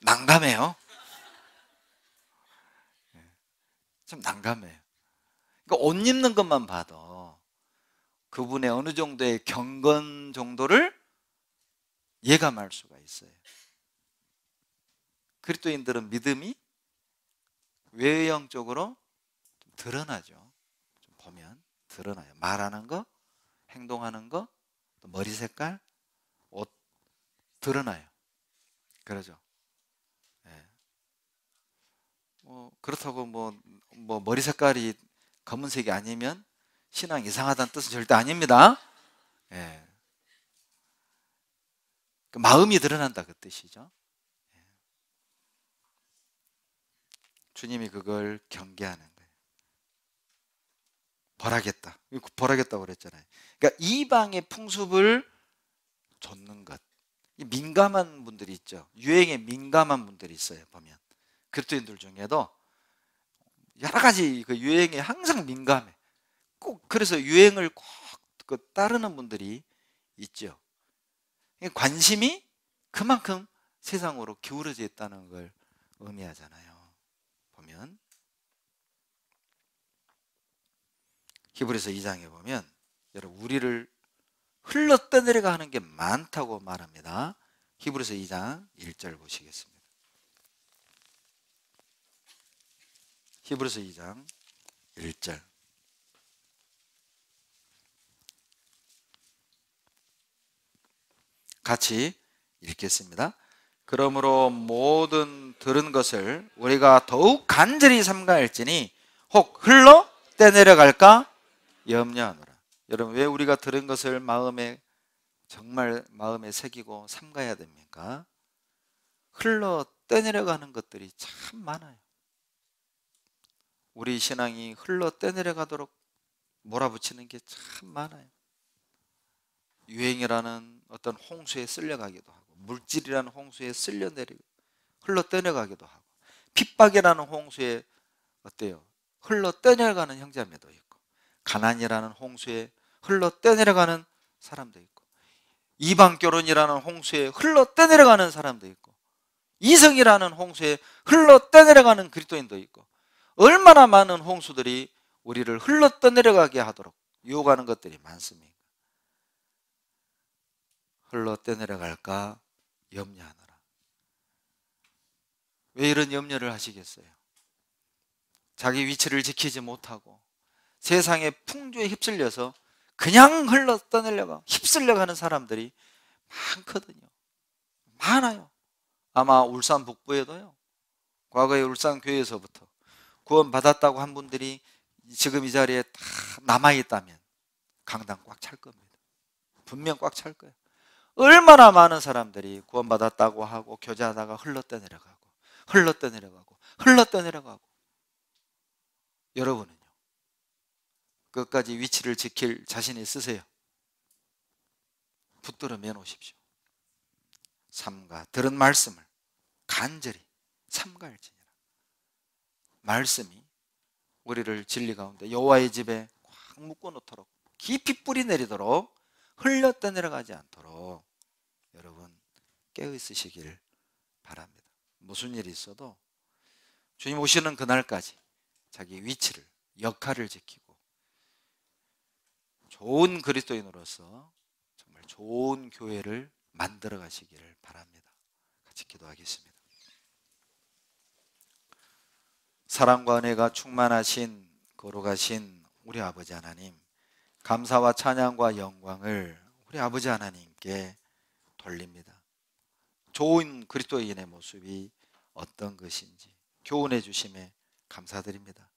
난감해요. 좀 난감해요. 그러니까 옷 입는 것만 봐도 그분의 어느 정도의 경건 정도를 예감할 수가 있어요. 그리스도인들은 믿음이 외형적으로 드러나죠. 드러나요. 말하는 거, 행동하는 거, 또 머리 색깔, 옷 드러나요. 그러죠. 예. 그렇다고 머리 색깔이 검은색이 아니면 신앙 이상하다는 뜻은 절대 아닙니다. 예. 그 마음이 드러난다 그 뜻이죠. 예. 주님이 그걸 경계하는 거예요. 벌하겠다. 벌하겠다고 그랬잖아요. 그러니까 이방의 풍습을 좇는 것. 민감한 분들이 있죠. 유행에 민감한 분들이 있어요. 보면 그리스도인들 중에도 여러 가지 그 유행에 항상 민감해. 꼭 그래서 유행을 꼭 따르는 분들이 있죠. 관심이 그만큼 세상으로 기울어져 있다는 걸 의미하잖아요. 보면 히브리서 2장에 보면 여러분 우리를 흘러 떠내려가 하는 게 많다고 말합니다. 히브리서 2장 1절 보시겠습니다. 히브리서 2장 1절 같이 읽겠습니다. 그러므로 모든 들은 것을 우리가 더욱 간절히 삼가할지니 혹 흘러 떼내려갈까 염려하노라. 여러분 왜 우리가 들은 것을 정말 마음에 새기고 삼가야 됩니까? 흘러 떼내려가는 것들이 참 많아요. 우리 신앙이 흘러 떼내려가도록 몰아붙이는 게 참 많아요. 유행이라는 어떤 홍수에 쓸려가기도 하고, 물질이라는 홍수에 쓸려내리고 흘러 떠내가기도 하고, 핍박이라는 홍수에 어때요? 흘러 떠내려가는 형제자매도 있고, 가난이라는 홍수에 흘러 떠내려가는 사람도 있고, 이방 결혼이라는 홍수에 흘러 떠내려가는 사람도 있고, 이성이라는 홍수에 흘러 떠내려가는 그리스도인도 있고, 얼마나 많은 홍수들이 우리를 흘러 떠내려가게 하도록 유혹하는 것들이 많습니다. 흘러 떠내려갈까 염려하노라. 왜 이런 염려를 하시겠어요? 자기 위치를 지키지 못하고 세상의 풍조에 휩쓸려서 그냥 흘러 떠내려가 휩쓸려 가는 사람들이 많거든요. 많아요. 아마 울산 북부에도요, 과거에 울산 교회에서부터 구원받았다고 한 분들이 지금 이 자리에 다 남아있다면 강당 꽉 찰 겁니다. 분명 꽉 찰 거예요. 얼마나 많은 사람들이 구원받았다고 하고 교제하다가 흘러떠내려가고 흘러떠내려가고 흘러떠내려가고. 여러분은요, 끝까지 위치를 지킬 자신 있으세요? 붙들어 매놓으십시오. 삼가 들은 말씀을 간절히 삼가할지니라. 말씀이 우리를 진리 가운데 여호와의 집에 꽉 묶어 놓도록 깊이 뿌리 내리도록 흘러 떠내려가지 않도록 여러분 깨어 있으시길 바랍니다. 무슨 일이 있어도 주님 오시는 그날까지 자기 위치를, 역할을 지키고 좋은 그리스도인으로서 정말 좋은 교회를 만들어 가시기를 바랍니다. 같이 기도하겠습니다. 사랑과 은혜가 충만하신 거룩하신 우리 아버지 하나님, 감사와 찬양과 영광을 우리 아버지 하나님께 돌립니다. 좋은 그리스도인의 모습이 어떤 것인지 교훈해 주심에 감사드립니다.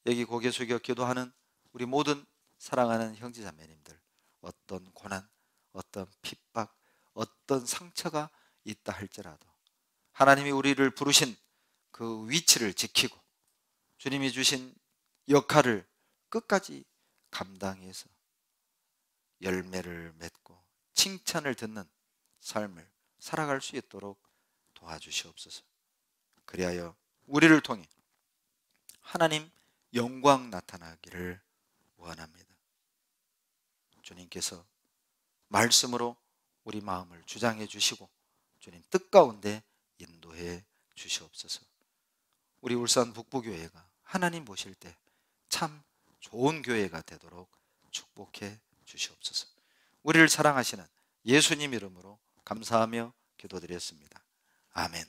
여기 고개 숙여 기도하는 우리 모든 사랑하는 형제자매님들, 어떤 고난, 어떤 핍박, 어떤 상처가 있다 할지라도 하나님이 우리를 부르신 그 위치를 지키고 주님이 주신 역할을 끝까지 감당해서 열매를 맺고 칭찬을 듣는 삶을 살아갈 수 있도록 도와주시옵소서. 그리하여 우리를 통해 하나님 영광 나타나기를 원합니다. 주님께서 말씀으로 우리 마음을 주장해 주시고 주님 뜻 가운데 인도해 주시옵소서. 우리 울산 북부교회가 하나님 보실 때 참 좋은 교회가 되도록 축복해 주시옵소서. 우리를 사랑하시는 예수님 이름으로 감사하며 기도드렸습니다. 아멘.